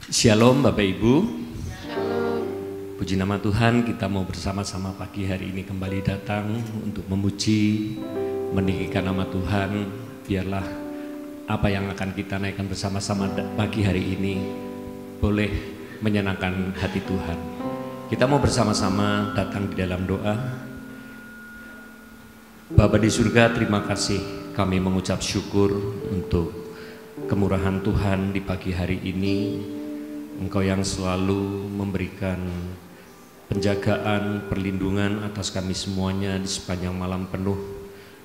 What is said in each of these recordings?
Shalom Bapak Ibu. Puji nama Tuhan, kita mau bersama-sama pagi hari ini kembali datang untuk memuji, meninggikan nama Tuhan. Biarlah apa yang akan kita naikkan bersama-sama pagi hari ini boleh menyenangkan hati Tuhan. Kita mau bersama-sama datang di dalam doa. Bapa di surga, terima kasih, kami mengucap syukur untuk kemurahan Tuhan di pagi hari ini. Engkau yang selalu memberikan penjagaan, perlindungan atas kami semuanya di sepanjang malam penuh.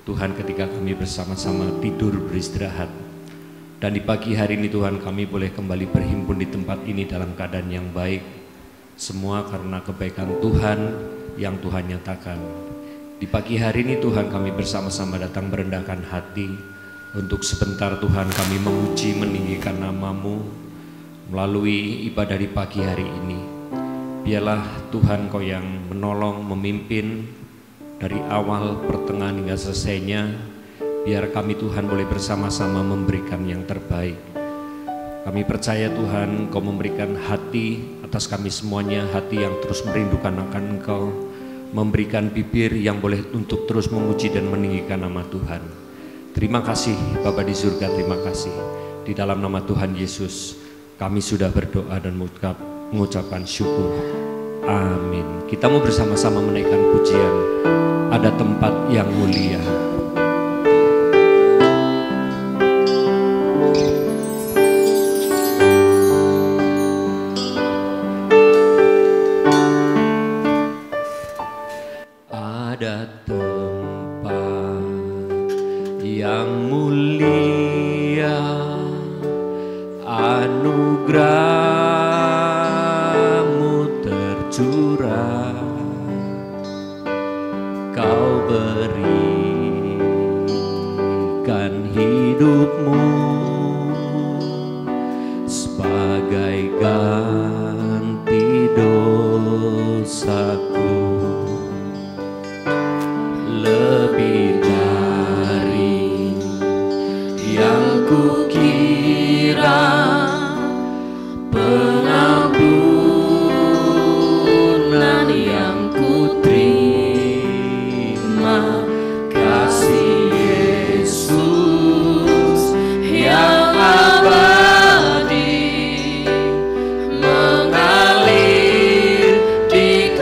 Tuhan, ketika kami bersama-sama tidur beristirahat. Dan di pagi hari ini Tuhan, kami boleh kembali berhimpun di tempat ini dalam keadaan yang baik. Semua karena kebaikan Tuhan yang Tuhan nyatakan. Di pagi hari ini Tuhan, kami bersama-sama datang merendahkan hati. Untuk sebentar Tuhan, kami memuji, meninggikan nama-Mu melalui ibadah di pagi hari ini. Biarlah Tuhan Kau yang menolong, memimpin dari awal, pertengahan hingga selesainya. Biar kami Tuhan boleh bersama-sama memberikan yang terbaik. Kami percaya Tuhan Kau memberikan hati atas kami semuanya, hati yang terus merindukan akan Engkau, memberikan bibir yang boleh untuk terus memuji dan meninggikan nama Tuhan. Terima kasih Bapa di surga, terima kasih. Di dalam nama Tuhan Yesus kami sudah berdoa dan mengucapkan syukur. Amin. Kita mau bersama-sama menaikkan pujian Ada Tempat Yang Mulia. Ada tempat yang mulia, anugerah-Mu tercurah, Kau berikan hidup-Mu sebagai ganti dosaku. Lebih dari yang kukira, pengampunan yang kuterima, kasih Yesus yang abadi mengalir di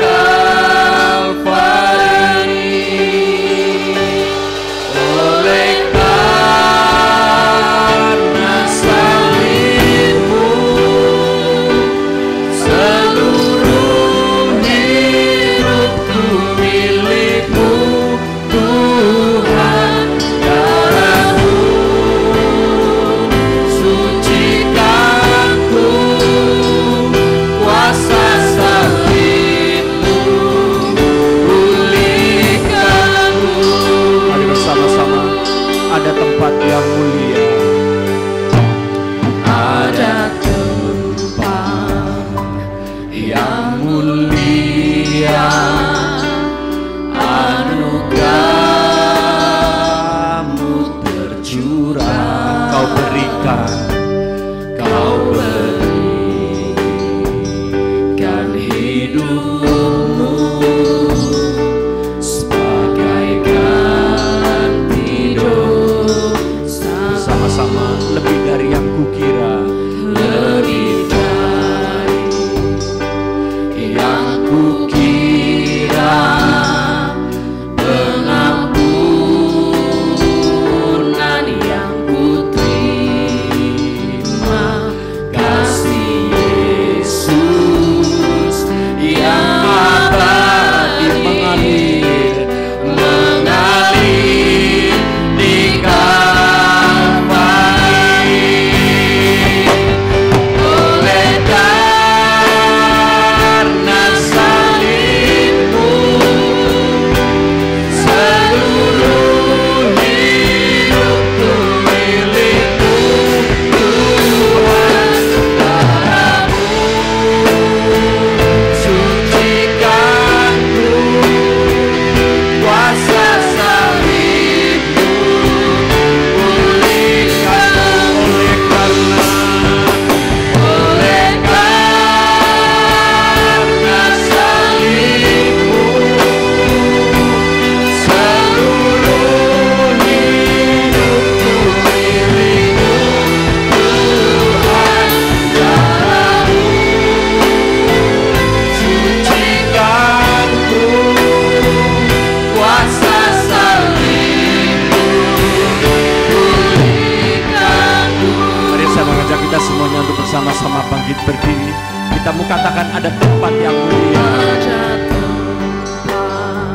bangkit berdiri. Kita mau katakan ada tempat yang mulia.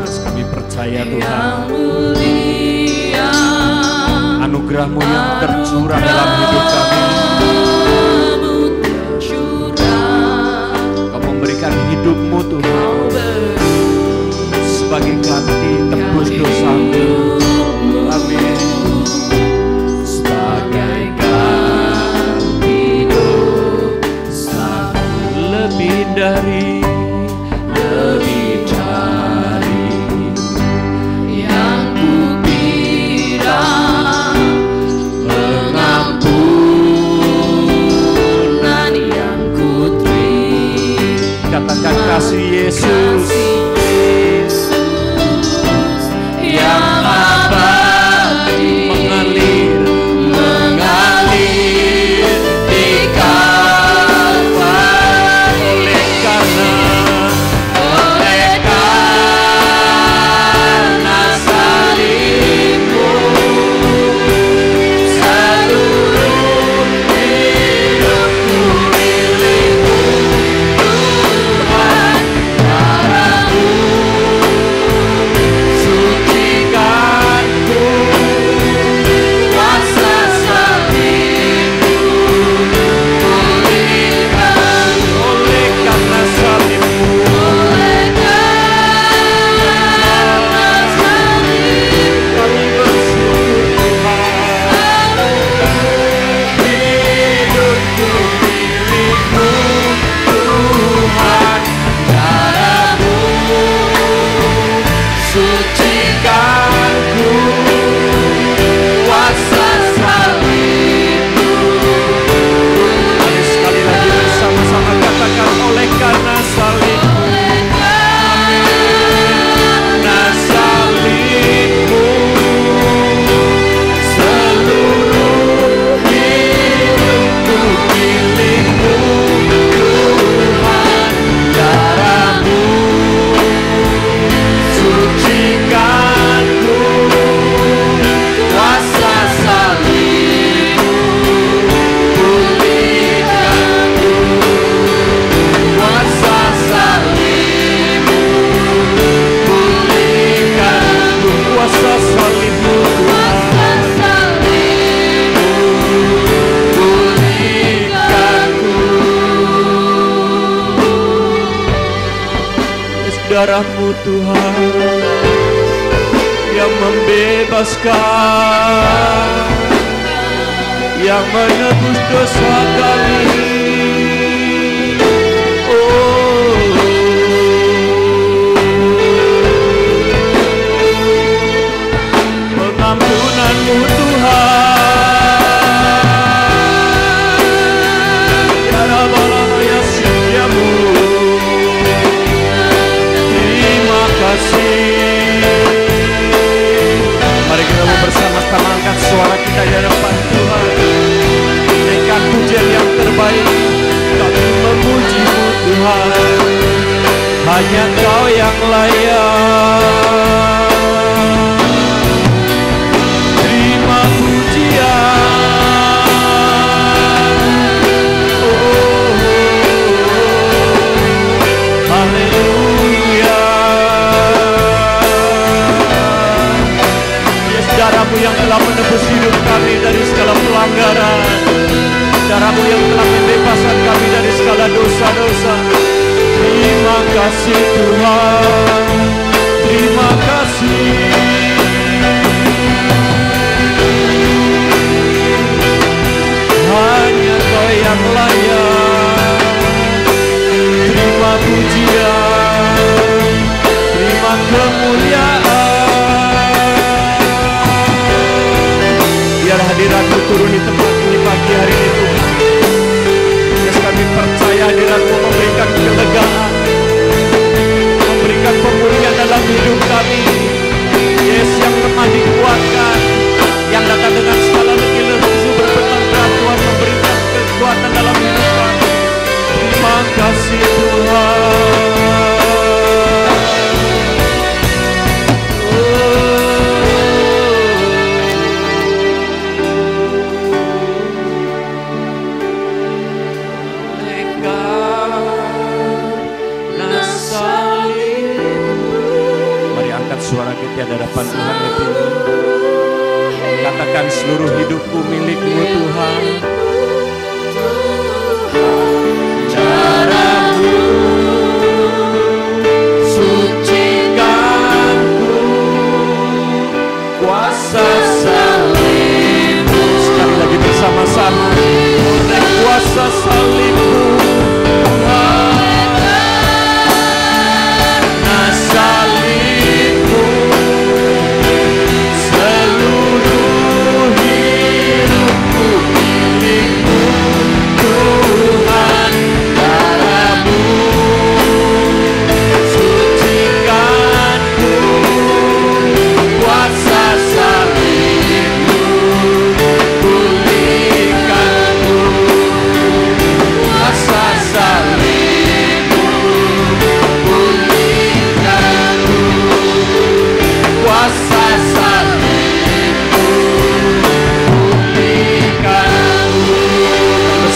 Yes, kami percaya Tuhan, anugerah-Mu yang tercurah dalam hidup kami. Kau memberikan hidup-Mu Tuhan sebagai ganti tebus dosa-Mu. Amin. Sebagai ganti dosa, lebih dari yang kukira, pengampunan yang kuterima. Katakan kasih Yesus yang abadi mengalir di Kalvari. Oleh karena salib-Mu, seluruh hidupku milik-Mu. Tuhan, darah-Mu sucikanku, kuasa salib-Mu pulihkan. Oleh karena salib-Mu, kami bersyukur Tuhan. Hidupku milik-Mu Tuhan, darah-Mu sucikanku, kuasa salib-Mu. Mari sekali lagi bersama-sama katakan, oleh karena salib-Mu. Karena salib-Mu, seluruh hidupku milik-Mu Tuhan, darah-Mu sucikanku, kuasa salib-Mu pulihkanku, kuasa salib-Mu pulihkanku, kuasa salib-Mu Tuhan pulihkanku. Yes, darah-Mu Tuhan yang membebaskan, yang menebus dosa kami. Pengampunan-Mu Tuhan, ya Rabbana ya setiamu. Terima kasih. Mari kita bersama-sama angkat suara kita di hadapan Tuhan. Naikkan pujian yang terbaik. Kami memuji-Mu Tuhan. Hanya Kau yang layak. Terima pujian. Haleluya. Darah-Mu yang telah menebus hidup kami dari segala pelanggaran, darah-Mu yang telah membebaskan kami dari segala dosa-dosa. Terima kasih Tuhan, terima kasih. Hanya Kau yang layak. Terima pujian, terima kemuliaan. Biar hadirat-Mu turun di tempat ini pagi hari ini Tuhan. Yes, kami percaya hadirat-Mu memberikan kelegaan, memberikan pemulihan dalam hidup kami. Yes, yang lemah dikuatkan, yang datang dengan segala letih lesu berberat Tuhan memberikan kekuatan dalam hidup kami. Terima kasih Tuhan. di hadapan Tuhan lebih. Katakan seluruh hidupku milik-Mu Tuhan. Darah-Mu sucikanku, kuasa salib-Mu. Sekali lagi bersama-sama, oleh kuasa salib-Mu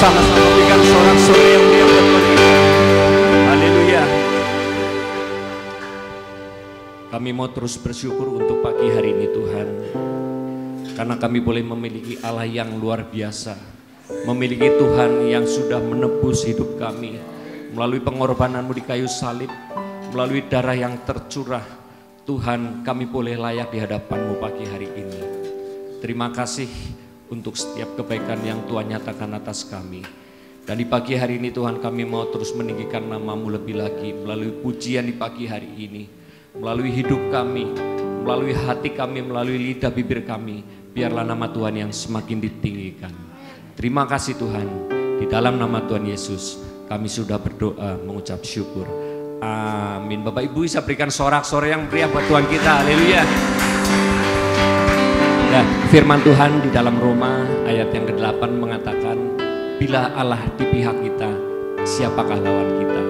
sama-sama berikan sorak-sorai yang dia beri. Haleluya. Kami mau terus bersyukur untuk pagi hari ini Tuhan, karena kami boleh memiliki Allah yang luar biasa, memiliki Tuhan yang sudah menebus hidup kami melalui pengorbanan-Mu di kayu salib, melalui darah yang tercurah. Tuhan, kami boleh layak di hadapan-Mu pagi hari ini. Terima kasih untuk setiap kebaikan yang Tuhan nyatakan atas kami. Dan di pagi hari ini Tuhan, kami mau terus meninggikan nama-Mu lebih lagi melalui pujian di pagi hari ini, melalui hidup kami, melalui hati kami, melalui lidah bibir kami. Biarlah nama Tuhan yang semakin ditinggikan. Terima kasih Tuhan, di dalam nama Tuhan Yesus kami sudah berdoa mengucap syukur. Amin. Bapak Ibu bisa berikan sorak-sorai yang meriah buat Tuhan kita. Haleluya. Nah, firman Tuhan di dalam Roma ayat yang ke-8 mengatakan, bila Allah di pihak kita, siapakah lawan kita?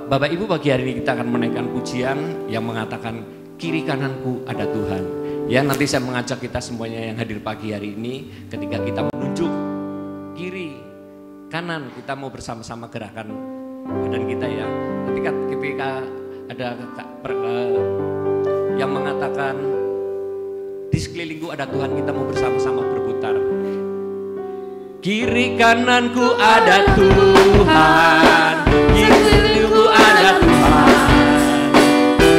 Bapak Ibu, pagi hari ini kita akan menaikkan pujian yang mengatakan, kiri kananku ada Tuhan. Ya, nanti saya mengajak kita semuanya yang hadir pagi hari ini, ketika kita menunjuk kiri, kanan, kita mau bersama-sama gerakan badan kita ya. Ketika ada yang mengatakan, di sekelilingku ada Tuhan, kita mau bersama-sama berputar. Kiri kananku ada Tuhan, di sekelilingku ada Tuhan,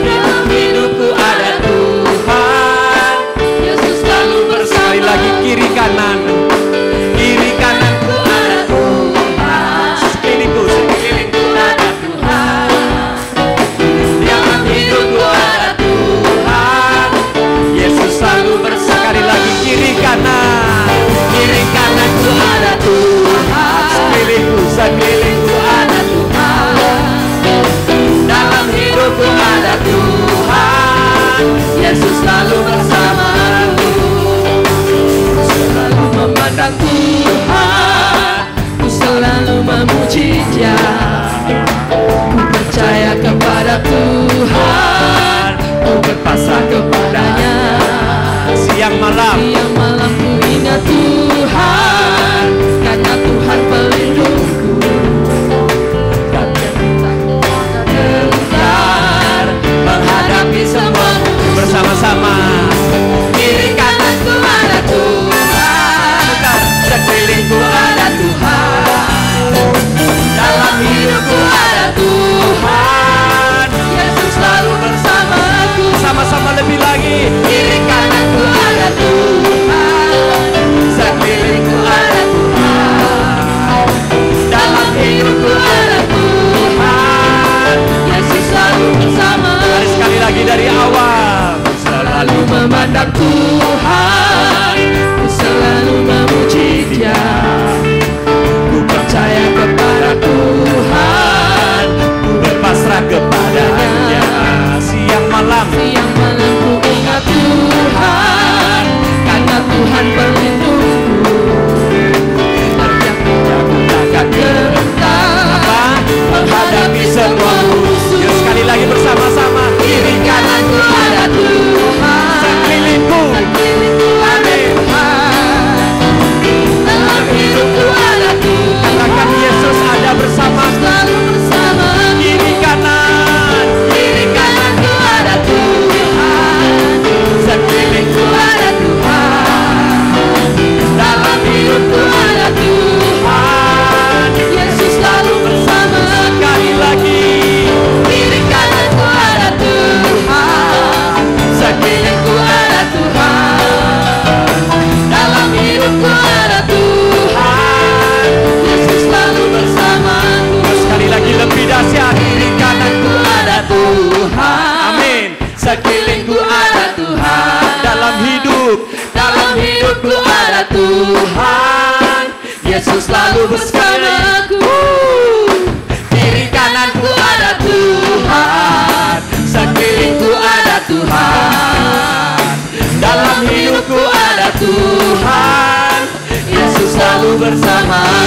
dalam hidupku ada Tuhan. Yesus selalu bersama. Lagi kiri kananku ada Tuhan, sekelilingku ada Tuhan, dalam hidupku ada Tuhan. Yesus selalu bersama. Sekali lagi kiri kananku ada Tuhan, sekelilingku ada Tuhan, dalam hidupku ada Tuhan. Yesus selalu bersamaku, selalu memandang Tuhan, ku selalu memuji Dia, ku percaya kepada Tuhan, ku berpasrah kepadanya. Siang malam ku ingat Tuhan, karena Tuhan pelindungku. Gentar menghadapi semua bersama-sama. Kiri kananku ada Tuhan, sekelilingku ada Tuhan, dalam hidupku ada Tuhan. Yesus selalu bersamaku. Sama-sama lebih lagi. Kiri kananku ada Tuhan.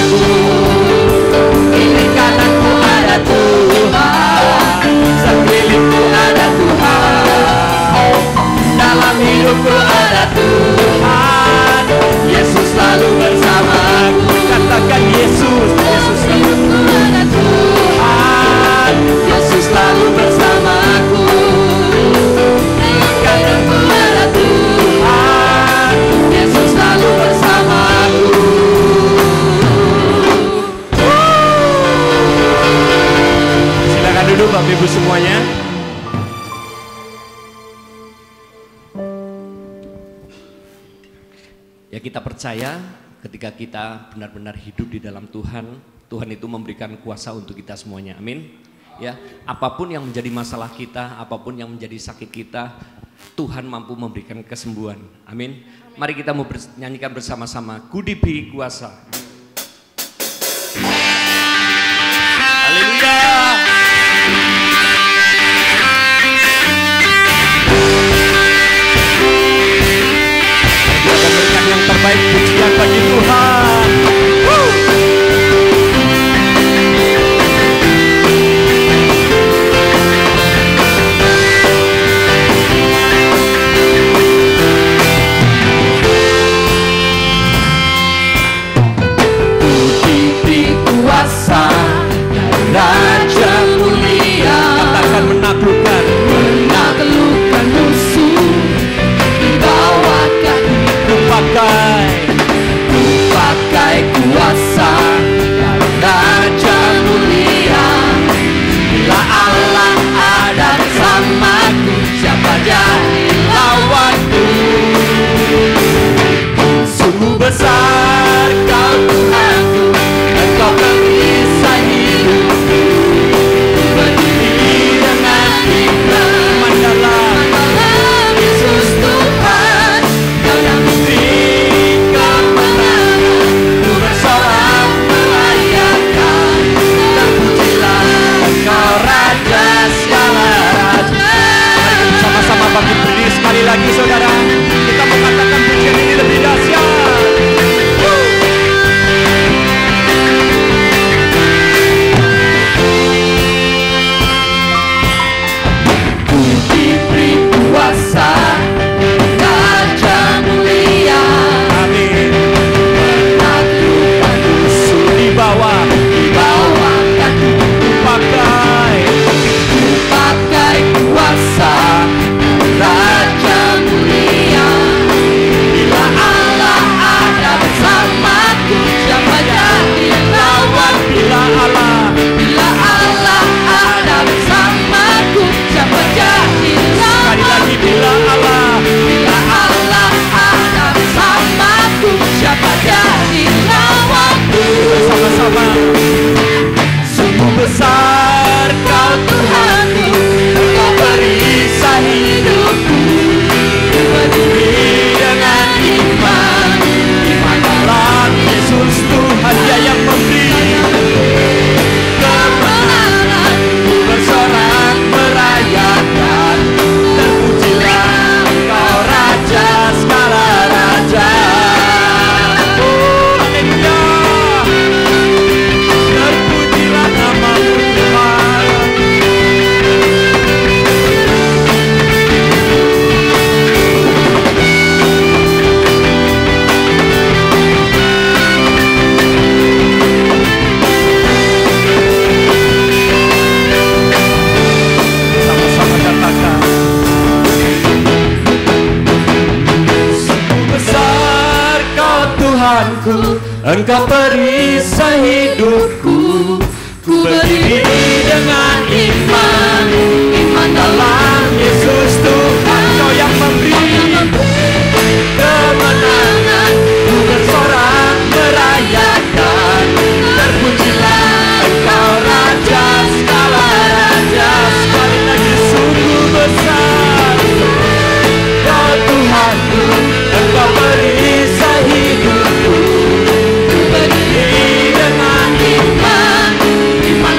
bersamaku. Kiri kananku ada Tuhan, sekelilingku ada Tuhan, dalam hidupku ada Tuhan. Yesus selalu bersamaku. Katakan Yesus, Yesus selalu ada Tuhan, Yesus selalu bersamaku. Kananku ada Tuhan, Yesus selalu bersamaku. Silakan duduk Bapak Ibu semuanya. Ya, kita percaya ketika kita benar-benar hidup di dalam Tuhan, Tuhan itu memberikan kuasa untuk kita semuanya. Amin. Ya, apapun yang menjadi masalah kita, apapun yang menjadi sakit kita, Tuhan mampu memberikan kesembuhan. Amin. Mari kita mau nyanyikan bersama-sama, Ku diberi kuasa. Haleluya. Kita berikan yang terbaik, pujian bagi Tuhan. Raja mulia, katakan menaklukkan musuh di bawah kaki. Ku pakai kuasa dari Raja mulia. Bila Allah ada bersamaku, siapa jadi lawanku? Sungguh besar Kau Tuhanku, Engkau perisai hidupku. Berdiri dengan iman dalam Yesus Tuhan, Kau yang memberi kemenangan. Ku bersorak merayakan, terpujilah Engkau Raja segala raja. Mari sama-sama bangkit berdiri sekali lagi saudara. Kita mengatakan pujian ini lebih dahsyat. Ku diberi kuasa Raja mulia. Amin. Menaklukkan musuh Di bawah kaki. pakai Ku pakai kuasa Raja mulia. Bila Allah ada bersamaku, siapa jadi lawan? bila Allah. Bila Allah ada bersamaku, siapa jadi lawan? Sekali lagi bila Allah. Bila Allah ada bersamaku, siapa jadi lawanku? Sama-sama. Sungguh besar Kau Tuhanku, Engkau perisai hidupku. Berdiri dengan iman dalam Yesus Tuhan, Dia yang memberi kemenangan. Ku bersorak merayakan, terpujilah Engkau Raja segala raja. Haleluya. Terpujilah nama-Mu Tuhan. Sama-sama katakan. Sungguh besar Kau Tuhanku, Engkau perisai hidupku. Ku berdiri dengan iman dalam Yesus Tuhan, Kau yang memberi kemenangan. Ku bersorak merayakan, terpujilah Engkau Raja segala raja. Sekali lagi, sungguh besar Kau Tuhanku, Engkau perisai hidupku. Ku berdiri dengan iman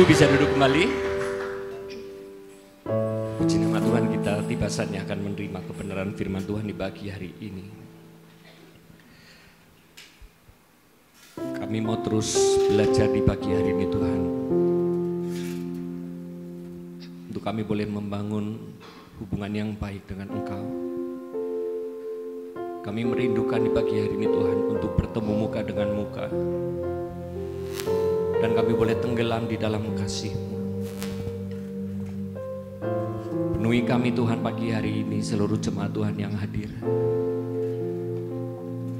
bisa duduk kembali. Puji nama Tuhan, kita tiba saatnya akan menerima kebenaran firman Tuhan di pagi hari ini. Kami mau terus belajar di pagi hari ini Tuhan, untuk kami boleh membangun hubungan yang baik dengan Engkau. Kami merindukan di pagi hari ini Tuhan untuk bertemu muka dengan muka, dan kami boleh tenggelam di dalam kasih-Mu. Penuhi kami Tuhan pagi hari ini, seluruh jemaat Tuhan yang hadir.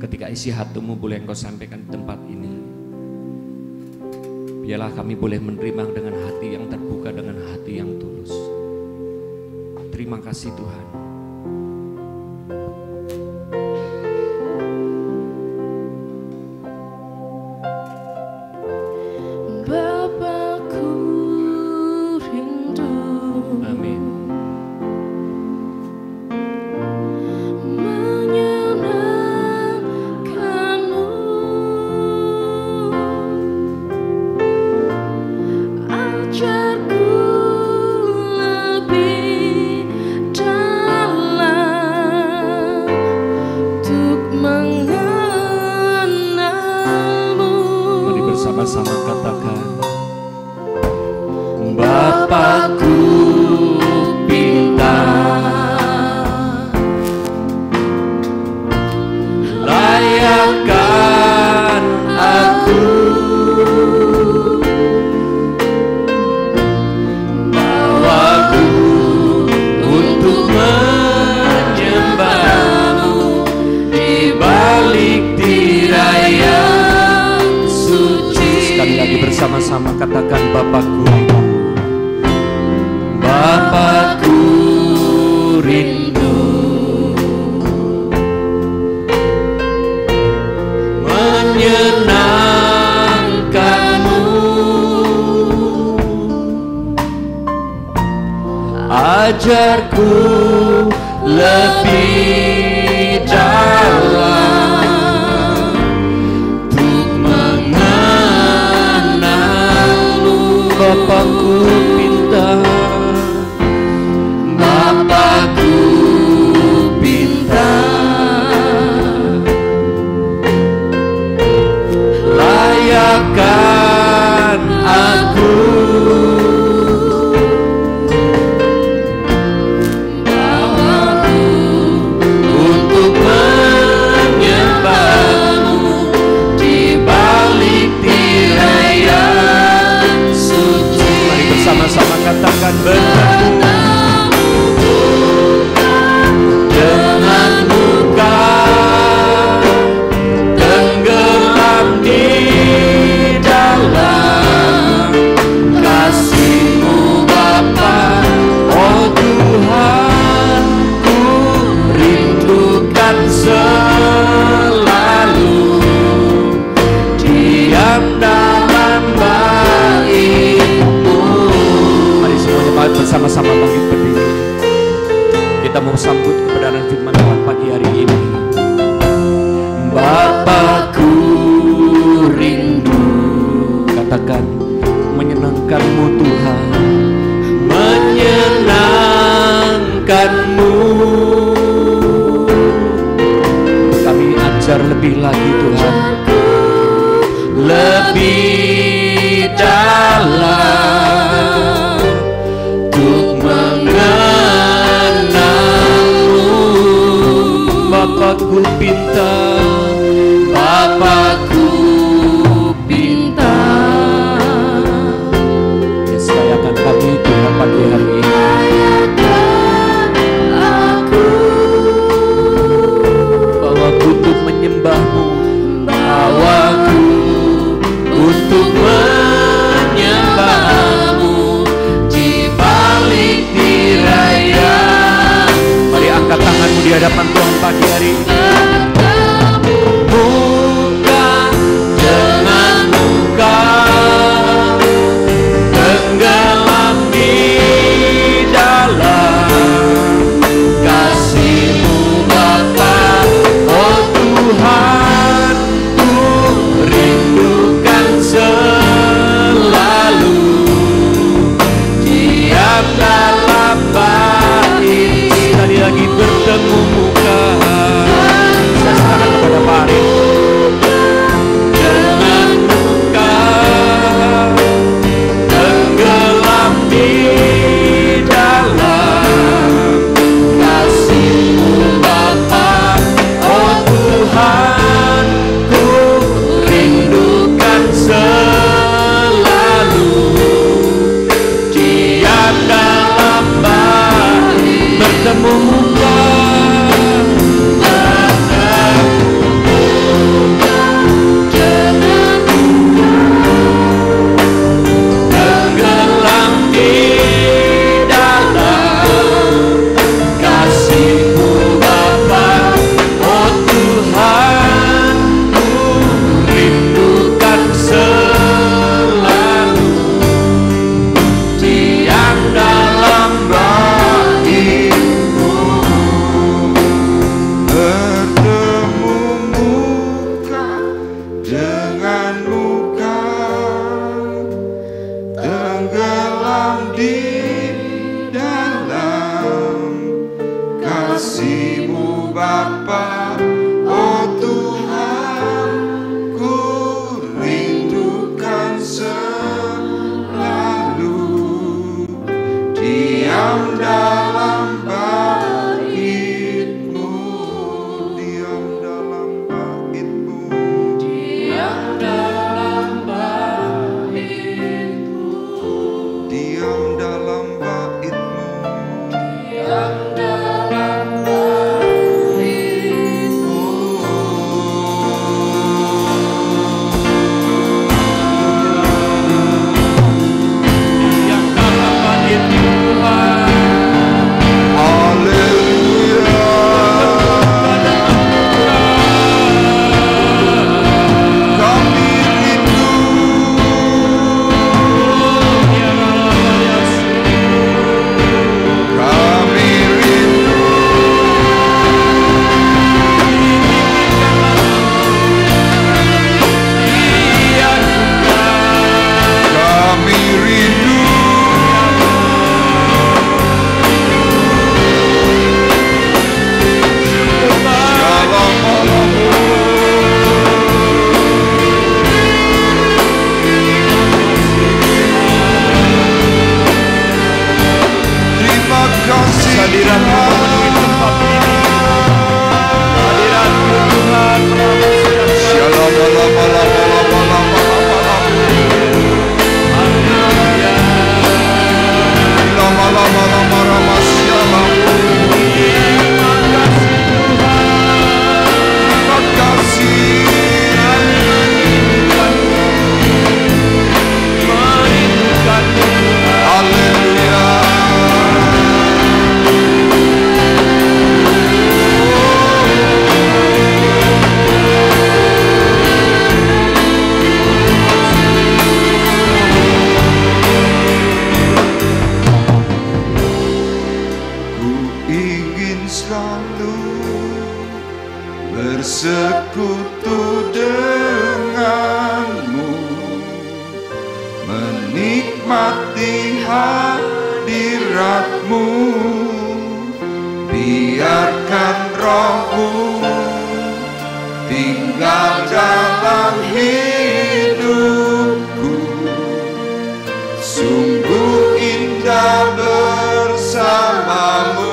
Ketika isi hati-Mu boleh Engkau sampaikan di tempat ini, biarlah kami boleh menerima dengan hati yang terbuka, dengan hati yang tulus. Terima kasih Tuhan. Bapakku rindu. Amin. Menyenangkanmu, ajarku lebih dalam untuk mengenalmu. Mari bersama-sama katakan, Bapakku pintar, layakkan aku, bawaku untuk menyembah-Mu di balik tirai yang suci. Sekali lagi bersama-sama katakan, Bapakku rindu. Bapakku rindu menyenangkan-Mu, ajarku lebih dalam untuk mengenal-Mu. Bapakku pintar, Bapakku pintar, layakkan aku, bawaku untuk menyembah-Mu di balik tirai yang suci. Mari bersama-sama katakan, bertemu dengan muka, tenggelam di dalam kasih-Mu Bapa. Oh Tuhan, ku rindukan selalu diam dalam bait-Mu. Mari semuanya bersama-sama bangkit berdiri. Kita mau sambut kebenaran firman Tuhan pagi hari ini. Bapakku rindu, katakan, menyenangkan-Mu Tuhan, menyenangkan-Mu. Kami ajar lebih lagi Tuhan, lebih dalam untuk mengenal-Mu. Bapakku pintar, Bapakku pintar. Yesus, layakan kami Tuhan pagi hari ini. Bawaku untuk menyembah-Mu, bawaku untuk menyembah-Mu di balik tirai yang. Mari angkat tanganmu di hadapan Tuhan pagi hari ini. Muka dengan muka, tenggelam di dalam kasih-Mu Bapa. Oh Tuhan, ku rindukan selalu kasih-Mu Bapa, oh Tuhan, ku rindukan selalu diam dalam bait-Mu, diam dalam bait-Mu, diam dalam bait-Mu, diam dalam bait-Mu. diam dalam bait-Mu. Yang dalam bait Tuhan. Haleluya. Kami rindu, kami rindu, kami rindu. Terima kasih Hadirat-Mu memenuhi tempat ini. Hadirat-Mu Tuhan Terima kasih. Haleluya. Ku ingin selalu bersekutu denganmu, menikmati hadiratmu, biarkan rohmu tinggal dalam hidupku. Sungguh indah bersamamu.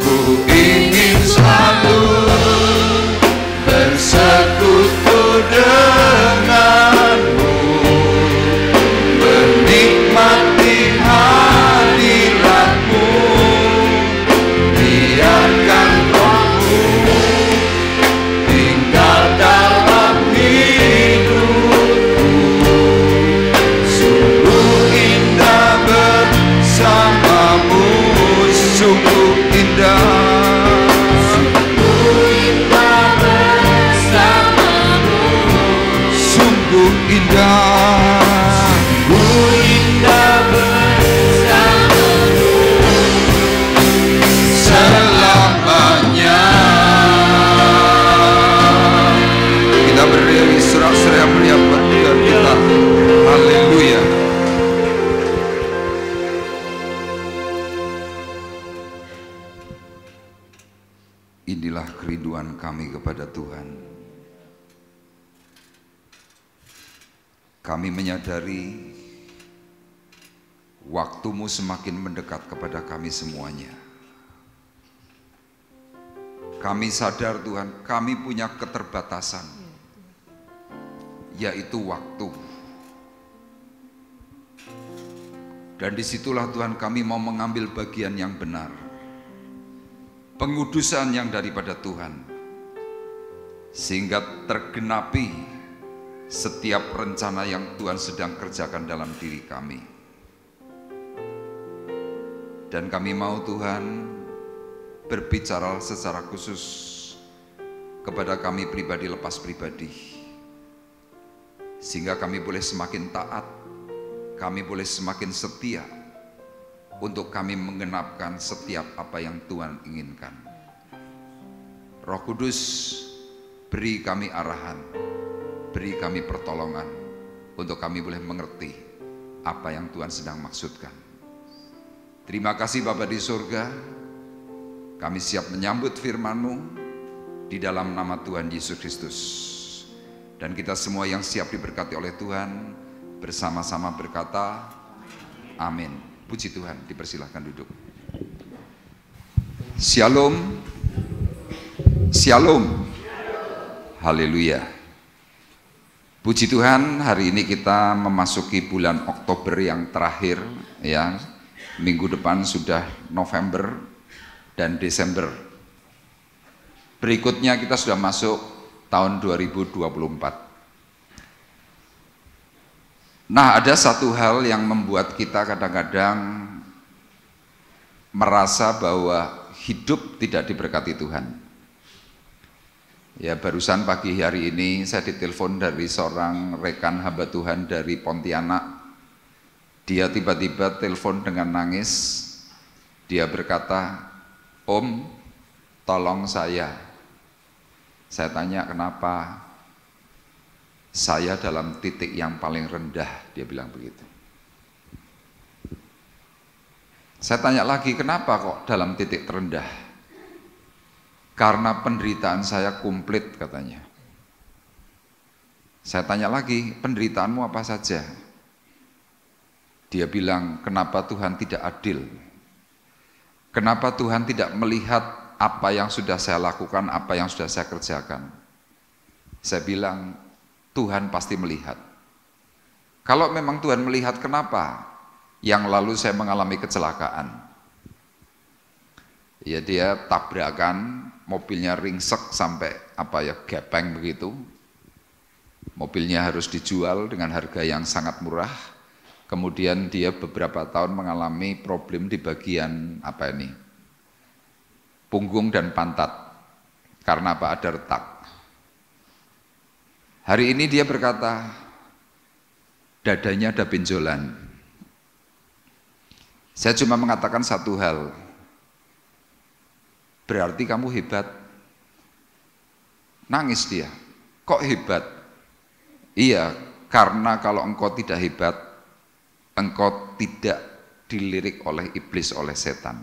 Ku ingin selalu bersekutu denganmu, menikmati hadiratmu, biarkan rohmu tinggal dalam hidupku. Sungguh indah bersamamu, sungguh indah. Sungguh indah, sungguh indah bersamamu selamanya. Kita berdiri sorak-sorai meriah buat Tuhan kita. Haleluya. Inilah kerinduan kami kepada Tuhan. Kami menyadari waktu-Mu semakin mendekat kepada kami semuanya. Kami sadar Tuhan, kami punya keterbatasan, yaitu waktu. Dan disitulah Tuhan kami mau mengambil bagian yang benar, pengudusan yang daripada Tuhan, sehingga tergenapi setiap rencana yang Tuhan sedang kerjakan dalam diri kami. Dan kami mau Tuhan berbicara secara khusus kepada kami pribadi lepas pribadi, sehingga kami boleh semakin taat, kami boleh semakin setia untuk kami menggenapkan setiap apa yang Tuhan inginkan. Roh Kudus, beri kami arahan, beri kami pertolongan untuk kami boleh mengerti apa yang Tuhan sedang maksudkan. Terima kasih Bapa di surga, Kami siap menyambut firman-Mu di dalam nama Tuhan Yesus Kristus. Dan kita semua yang siap diberkati oleh Tuhan bersama-sama berkata, amin. Puji Tuhan, dipersilahkan duduk. Shalom. Shalom. Haleluya. Puji Tuhan, hari ini kita memasuki bulan Oktober yang terakhir, ya. Minggu depan sudah November dan Desember. Berikutnya kita sudah masuk tahun 2024. Nah, ada satu hal yang membuat kita kadang-kadang merasa bahwa hidup tidak diberkati Tuhan. Ya, barusan pagi hari ini saya ditelepon dari seorang rekan hamba Tuhan dari Pontianak. Dia tiba-tiba telepon dengan nangis. Dia berkata, "Om, tolong saya." Saya tanya, "Kenapa?" "Saya dalam titik yang paling rendah," dia bilang begitu. Saya tanya lagi, "Kenapa kok dalam titik terendah?" "Karena penderitaan saya komplit," katanya. Saya tanya lagi, "Penderitaanmu apa saja?" Dia bilang, "Kenapa Tuhan tidak adil? Kenapa Tuhan tidak melihat apa yang sudah saya lakukan, apa yang sudah saya kerjakan?" Saya bilang, "Tuhan pasti melihat. Kalau memang Tuhan melihat, kenapa yang lalu saya mengalami kecelakaan?" Ya, dia tabrakan, mobilnya ringsek sampai gepeng begitu. Mobilnya harus dijual dengan harga yang sangat murah. Kemudian dia beberapa tahun mengalami problem di bagian punggung dan pantat. Karena ada retak. Hari ini dia berkata, dadanya ada benjolan. Saya cuma mengatakan satu hal. "Berarti kamu hebat." Nangis dia. "Kok hebat?" "Iya, karena kalau engkau tidak hebat, engkau tidak dilirik oleh iblis, oleh setan."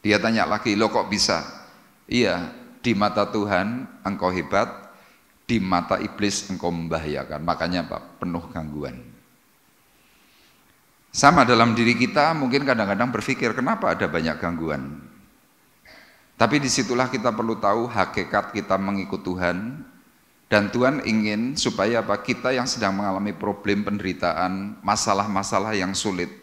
Dia tanya lagi, "Loh kok bisa?" "Iya, di mata Tuhan engkau hebat, di mata iblis engkau membahayakan." Makanya penuh gangguan. Sama dalam diri kita mungkin kadang-kadang berpikir, kenapa ada banyak gangguan? Tapi disitulah kita perlu tahu hakikat kita mengikut Tuhan. Dan Tuhan ingin supaya kita yang sedang mengalami problem, penderitaan, masalah-masalah yang sulit,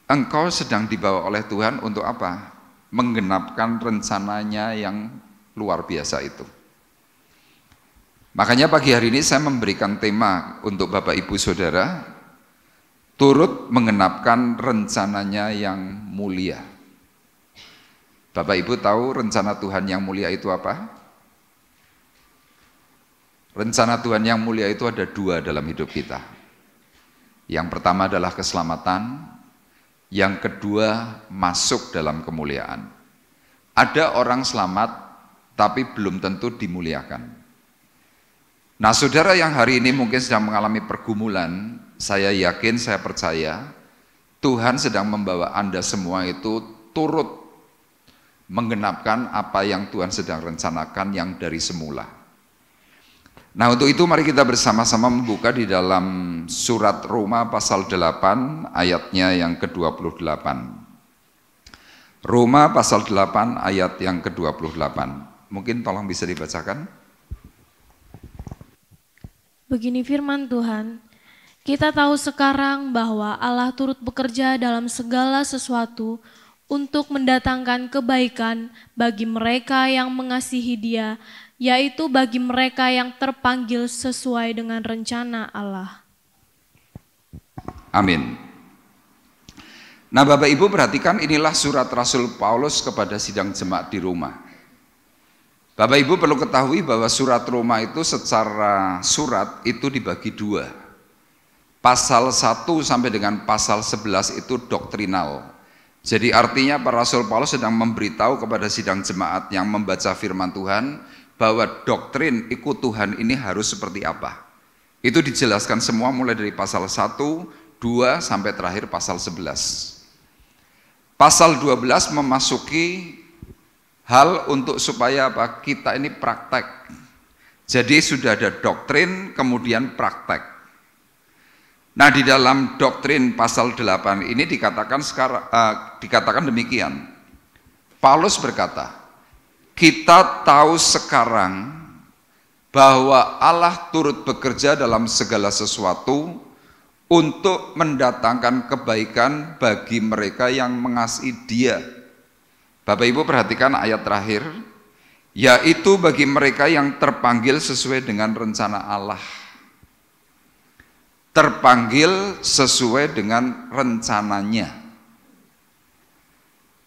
engkau sedang dibawa oleh Tuhan untuk apa? Menggenapkan rencananya yang luar biasa itu. Makanya pagi hari ini saya memberikan tema untuk Bapak Ibu Saudara, turut menggenapkan rencananya yang mulia. Bapak Ibu tahu rencana Tuhan yang mulia itu apa? Rencana Tuhan yang mulia itu ada dua dalam hidup kita. Yang pertama adalah keselamatan, yang kedua masuk dalam kemuliaan. Ada orang selamat, tapi belum tentu dimuliakan. Nah, saudara yang hari ini mungkin sedang mengalami pergumulan, saya yakin, saya percaya, Tuhan sedang membawa Anda semua itu turut menggenapkan apa yang Tuhan sedang rencanakan yang dari semula. Nah, untuk itu mari kita bersama-sama membuka di dalam surat Roma pasal 8 ayatnya yang ke-28. Roma pasal 8 ayat yang ke-28. Mungkin tolong bisa dibacakan. Begini firman Tuhan, kita tahu sekarang bahwa Allah turut bekerja dalam segala sesuatu untuk mendatangkan kebaikan bagi mereka yang mengasihi Dia, yaitu bagi mereka yang terpanggil sesuai dengan rencana Allah. Amin. Nah, Bapak Ibu perhatikan, inilah surat Rasul Paulus kepada sidang jemaat di Roma. Bapak Ibu perlu ketahui bahwa surat Roma itu secara surat itu dibagi dua. Pasal 1 sampai dengan pasal 11 itu doktrinal. Jadi artinya para Rasul Paulus sedang memberitahu kepada sidang jemaat yang membaca firman Tuhan bahwa doktrin ikut Tuhan ini harus seperti apa. Itu dijelaskan semua mulai dari pasal 1, 2 sampai terakhir pasal 11. Pasal 12 memasuki hal untuk supaya apa? Kita ini praktek. Jadi sudah ada doktrin, kemudian praktek. Nah, di dalam doktrin pasal 8 ini dikatakan demikian. Paulus berkata, kita tahu sekarang bahwa Allah turut bekerja dalam segala sesuatu untuk mendatangkan kebaikan bagi mereka yang mengasihi Dia. Bapak Ibu perhatikan ayat terakhir, yaitu bagi mereka yang terpanggil sesuai dengan rencana Allah. Terpanggil sesuai dengan rencananya.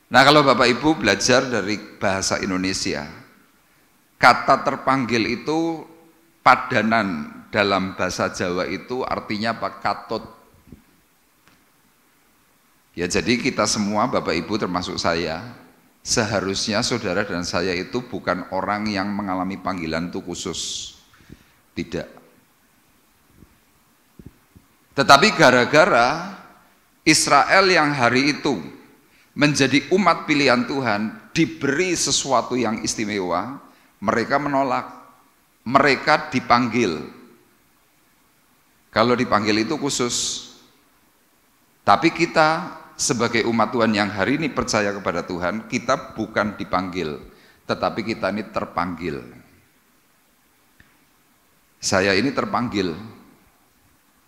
Nah, kalau Bapak Ibu belajar dari bahasa Indonesia, kata terpanggil itu padanan dalam bahasa Jawa itu artinya apa? Katut. Ya, jadi kita semua Bapak Ibu termasuk saya, seharusnya saudara dan saya itu bukan orang yang mengalami panggilan itu khusus. Tidak. Tetapi gara-gara Israel yang hari itu menjadi umat pilihan Tuhan, diberi sesuatu yang istimewa, mereka menolak. Mereka dipanggil. Kalau dipanggil itu khusus. Tapi kita sebagai umat Tuhan yang hari ini percaya kepada Tuhan, kita bukan dipanggil, tetapi kita ini terpanggil. Saya ini terpanggil.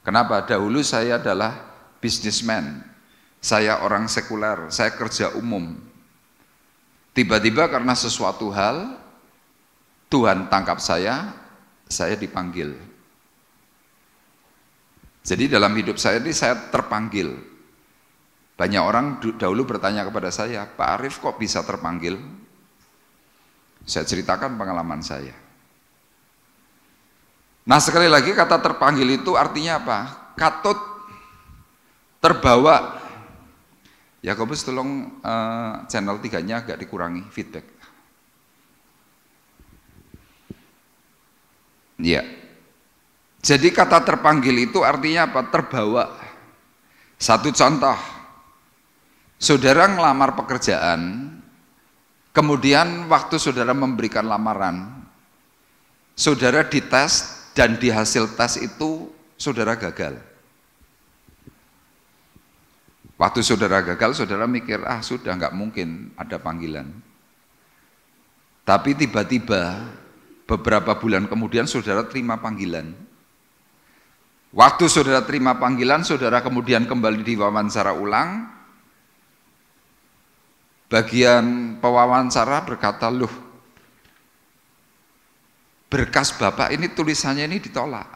Kenapa? Dahulu saya adalah bisnismen, saya orang sekuler, saya kerja umum. Tiba-tiba karena sesuatu hal, Tuhan tangkap saya dipanggil. Jadi dalam hidup saya ini saya terpanggil. Banyak orang dahulu bertanya kepada saya, Pak Arief kok bisa terpanggil? Saya ceritakan pengalaman saya. Nah, sekali lagi kata terpanggil itu artinya apa? Katut, terbawa. Yakobus tolong channel 3-nya agak dikurangi feedback. Ya. Jadi kata terpanggil itu artinya apa? Terbawa. Satu contoh. Saudara ngelamar pekerjaan, kemudian waktu saudara memberikan lamaran, saudara dites dan di hasil tes itu saudara gagal. Waktu saudara gagal, saudara mikir, sudah nggak mungkin ada panggilan. Tapi tiba-tiba beberapa bulan kemudian saudara terima panggilan. Waktu saudara terima panggilan, saudara kemudian kembali diwawancara ulang. Bagian pewawancara berkata, loh, berkas Bapak ini tulisannya ini ditolak.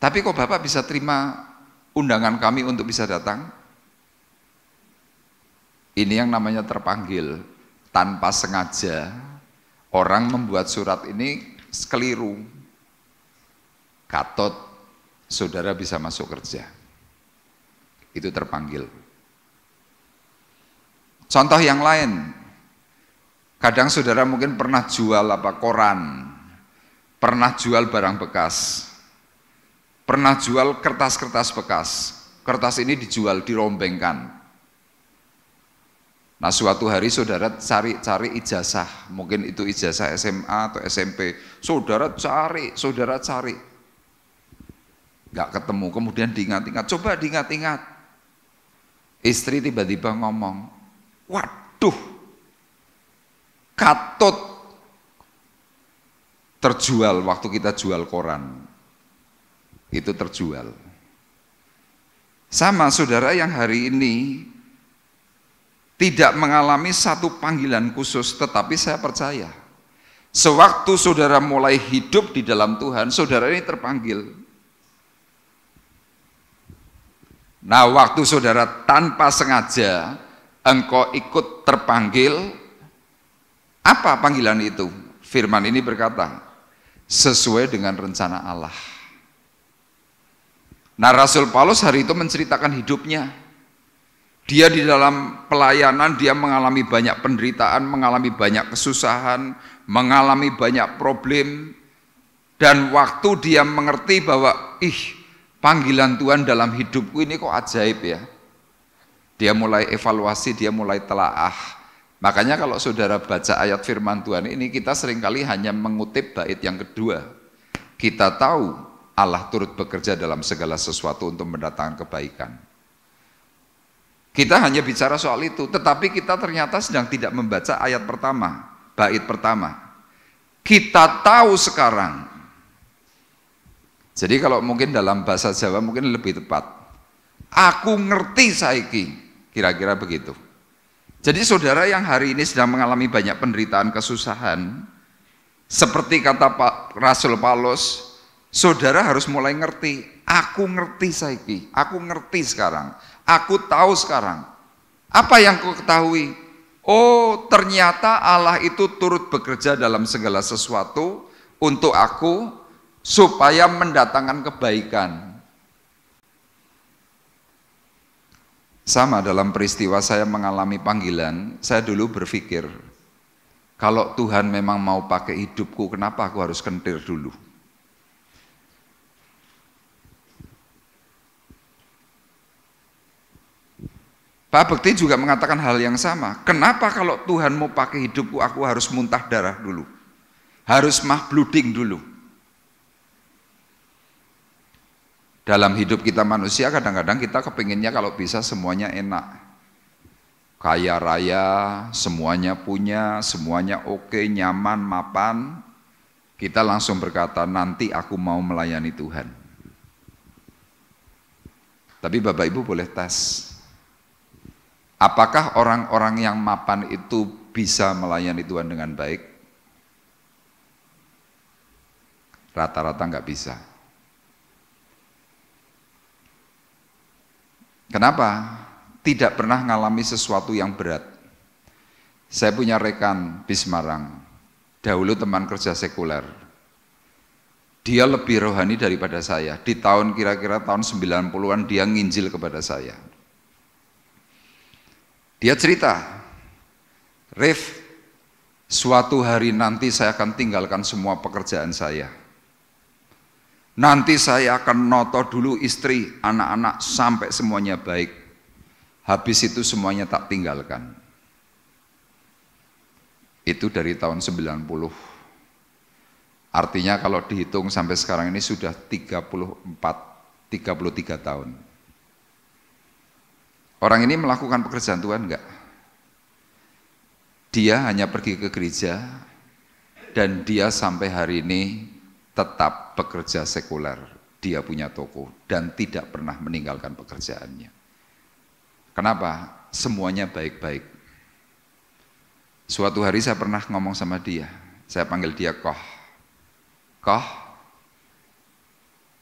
Tapi kok Bapak bisa terima undangan kami untuk bisa datang? Ini yang namanya terpanggil. Tanpa sengaja, orang membuat surat ini keliru. Katut, saudara bisa masuk kerja. Itu terpanggil. Contoh yang lain, kadang saudara mungkin pernah jual koran, pernah jual barang bekas, pernah jual kertas-kertas bekas. Kertas ini dijual, dirombengkan. Nah, suatu hari saudara cari ijazah, mungkin itu ijazah SMA atau SMP. Saudara cari. Gak ketemu, kemudian diingat-ingat, coba diingat-ingat. Istri tiba-tiba ngomong, waduh, katut terjual waktu kita jual koran. Itu terjual. Sama saudara yang hari ini tidak mengalami satu panggilan khusus, tetapi saya percaya sewaktu saudara mulai hidup di dalam Tuhan, saudara ini terpanggil. Nah, waktu saudara tanpa sengaja engkau ikut terpanggil, apa panggilan itu? Firman ini berkata, sesuai dengan rencana Allah. Nah, Rasul Paulus hari itu menceritakan hidupnya. Dia di dalam pelayanan, dia mengalami banyak penderitaan, mengalami banyak kesusahan, mengalami banyak problem. Dan waktu dia mengerti bahwa, panggilan Tuhan dalam hidupku ini kok ajaib ya. Dia mulai evaluasi, dia mulai telaah. Makanya kalau saudara baca ayat firman Tuhan ini, kita seringkali hanya mengutip bait yang kedua. Kita tahu Allah turut bekerja dalam segala sesuatu untuk mendatangkan kebaikan. Kita hanya bicara soal itu, tetapi kita ternyata sedang tidak membaca ayat pertama, bait pertama. Kita tahu sekarang. Jadi kalau mungkin dalam bahasa Jawa mungkin lebih tepat. Aku ngerti saiki, kira-kira begitu. Jadi saudara yang hari ini sedang mengalami banyak penderitaan, kesusahan, seperti kata Rasul Paulus, saudara harus mulai ngerti. Aku ngerti saiki, aku ngerti sekarang, aku tahu sekarang. Apa yang kau ketahui? Oh, ternyata Allah itu turut bekerja dalam segala sesuatu untuk aku supaya mendatangkan kebaikan. Sama dalam peristiwa saya mengalami panggilan, saya dulu berpikir, kalau Tuhan memang mau pakai hidupku, kenapa aku harus kentir dulu? Pak Bekti juga mengatakan hal yang sama. Kenapa kalau Tuhan mau pakai hidupku, aku harus muntah darah dulu? Harus mah blooding dulu? Dalam hidup kita manusia kadang-kadang kita kepinginnya kalau bisa semuanya enak. Kaya raya, semuanya punya, semuanya oke, nyaman, mapan. Kita langsung berkata, nanti aku mau melayani Tuhan. Tapi Bapak Ibu boleh tes. Apakah orang-orang yang mapan itu bisa melayani Tuhan dengan baik? Rata-rata nggak bisa. Kenapa? Tidak pernah mengalami sesuatu yang berat. Saya punya rekan di Semarang, dahulu teman kerja sekuler. Dia lebih rohani daripada saya. Di tahun kira-kira tahun 90-an dia nginjil kepada saya. Dia cerita, Rif, suatu hari nanti saya akan tinggalkan semua pekerjaan saya. Nanti saya akan noto dulu istri, anak-anak sampai semuanya baik. Habis itu semuanya tak tinggalkan. Itu dari tahun 90. Artinya kalau dihitung sampai sekarang ini sudah 33 tahun. Orang ini melakukan pekerjaan Tuhan enggak? Dia hanya pergi ke gereja dan dia sampai hari ini tetap bekerja sekuler. Dia punya toko dan tidak pernah meninggalkan pekerjaannya. Kenapa? Semuanya baik-baik. Suatu hari saya pernah ngomong sama dia, saya panggil dia Koh. Koh,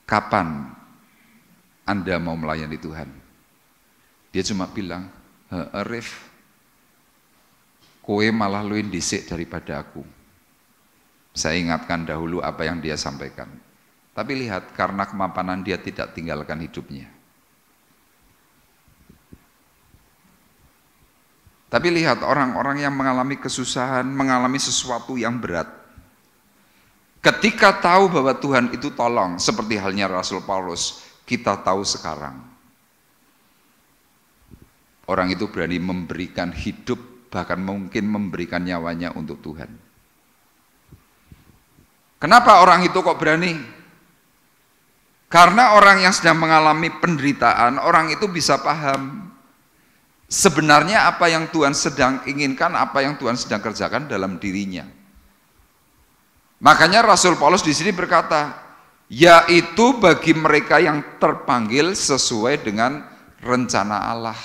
kapan Anda mau melayani Tuhan? Dia cuma bilang, Rif, kowe malah luwih dhisik daripada aku. Saya ingatkan dahulu apa yang dia sampaikan. Tapi lihat, karena kemapanan dia tidak tinggalkan hidupnya. Tapi lihat, orang-orang yang mengalami kesusahan, mengalami sesuatu yang berat. Ketika tahu bahwa Tuhan itu tolong, seperti halnya Rasul Paulus, kita tahu sekarang. Orang itu berani memberikan hidup, bahkan mungkin memberikan nyawanya untuk Tuhan. Kenapa orang itu kok berani? Karena orang yang sedang mengalami penderitaan, orang itu bisa paham sebenarnya apa yang Tuhan sedang inginkan, apa yang Tuhan sedang kerjakan dalam dirinya. Makanya Rasul Paulus di sini berkata, yaitu bagi mereka yang terpanggil sesuai dengan rencana Allah.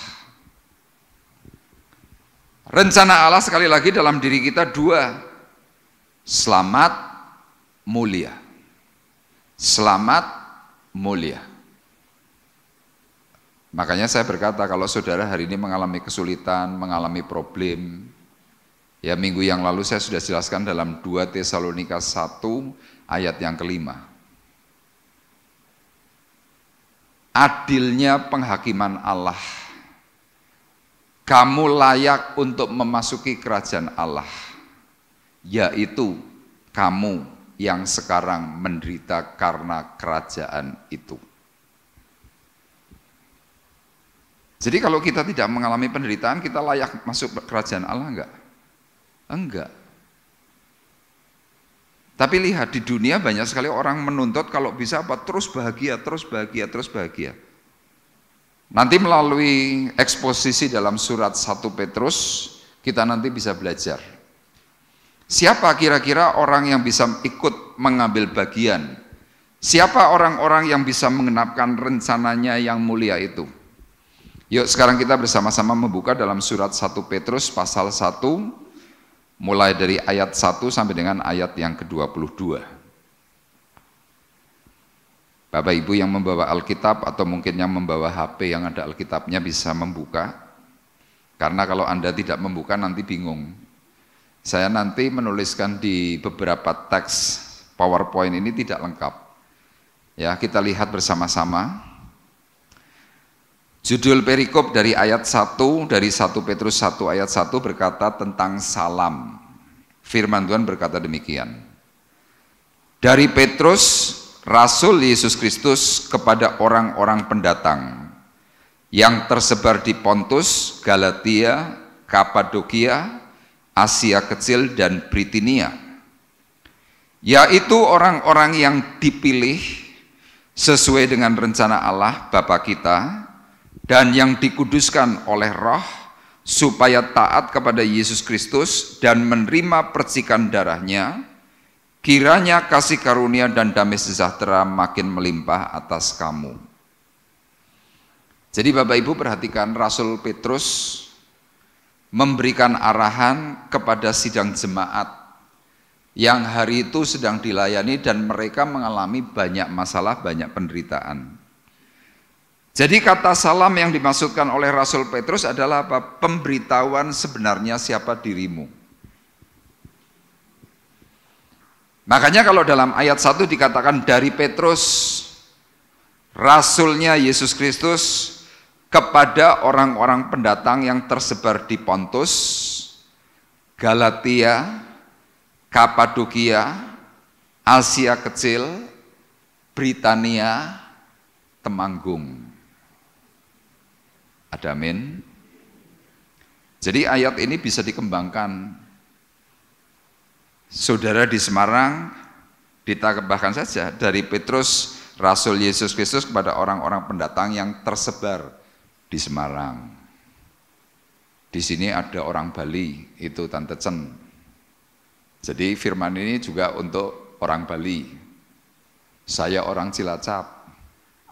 Rencana Allah sekali lagi dalam diri kita dua, selamat, mulia. Selamat, mulia. Makanya saya berkata, kalau saudara hari ini mengalami kesulitan, mengalami problem, ya minggu yang lalu saya sudah jelaskan dalam 2 Tesalonika 1 ayat yang ke-5. Adilnya penghakiman Allah. Kamu layak untuk memasuki kerajaan Allah, yaitu kamu yang sekarang menderita karena kerajaan itu. Jadi kalau kita tidak mengalami penderitaan, kita layak masuk kerajaan Allah enggak? Enggak. Tapi lihat di dunia banyak sekali orang menuntut kalau bisa apa? Terus bahagia, terus bahagia, terus bahagia. Nanti melalui eksposisi dalam surat 1 Petrus, kita nanti bisa belajar. Siapa kira-kira orang yang bisa ikut mengambil bagian? Siapa orang-orang yang bisa mengenapkan rencananya yang mulia itu? Yuk sekarang kita bersama-sama membuka dalam surat 1 Petrus pasal 1, mulai dari ayat 1 sampai dengan ayat yang ke-22. Bapak Ibu yang membawa Alkitab atau mungkin yang membawa HP yang ada Alkitabnya bisa membuka. Karena kalau Anda tidak membuka nanti bingung. Saya nanti menuliskan di beberapa teks PowerPoint ini tidak lengkap. Ya, kita lihat bersama-sama. Judul perikop dari ayat 1, dari 1 Petrus 1 ayat 1 berkata tentang salam. Firman Tuhan berkata demikian. Dari Petrus, Rasul Yesus Kristus kepada orang-orang pendatang yang tersebar di Pontus, Galatia, Kapadokia, Asia Kecil, dan Bitinia, yaitu orang-orang yang dipilih sesuai dengan rencana Allah Bapa kita, dan yang dikuduskan oleh Roh supaya taat kepada Yesus Kristus dan menerima percikan darahnya, kiranya kasih karunia dan damai sejahtera makin melimpah atas kamu. Jadi Bapak Ibu perhatikan, Rasul Petrus memberikan arahan kepada sidang jemaat yang hari itu sedang dilayani dan mereka mengalami banyak masalah, banyak penderitaan. Jadi kata salam yang dimaksudkan oleh Rasul Petrus adalah apa? Pemberitahuan sebenarnya siapa dirimu. Makanya kalau dalam ayat 1 dikatakan dari Petrus, Rasulnya Yesus Kristus kepada orang-orang pendatang yang tersebar di Pontus, Galatia, Kapadokia, Asia Kecil, Britania, Temanggung. Ada amin. Jadi ayat ini bisa dikembangkan. Saudara di Semarang, ditambahkan saja dari Petrus, Rasul Yesus Kristus kepada orang-orang pendatang yang tersebar di Semarang. Di sini ada orang Bali, itu Tante Cen. Jadi firman ini juga untuk orang Bali. Saya orang Cilacap.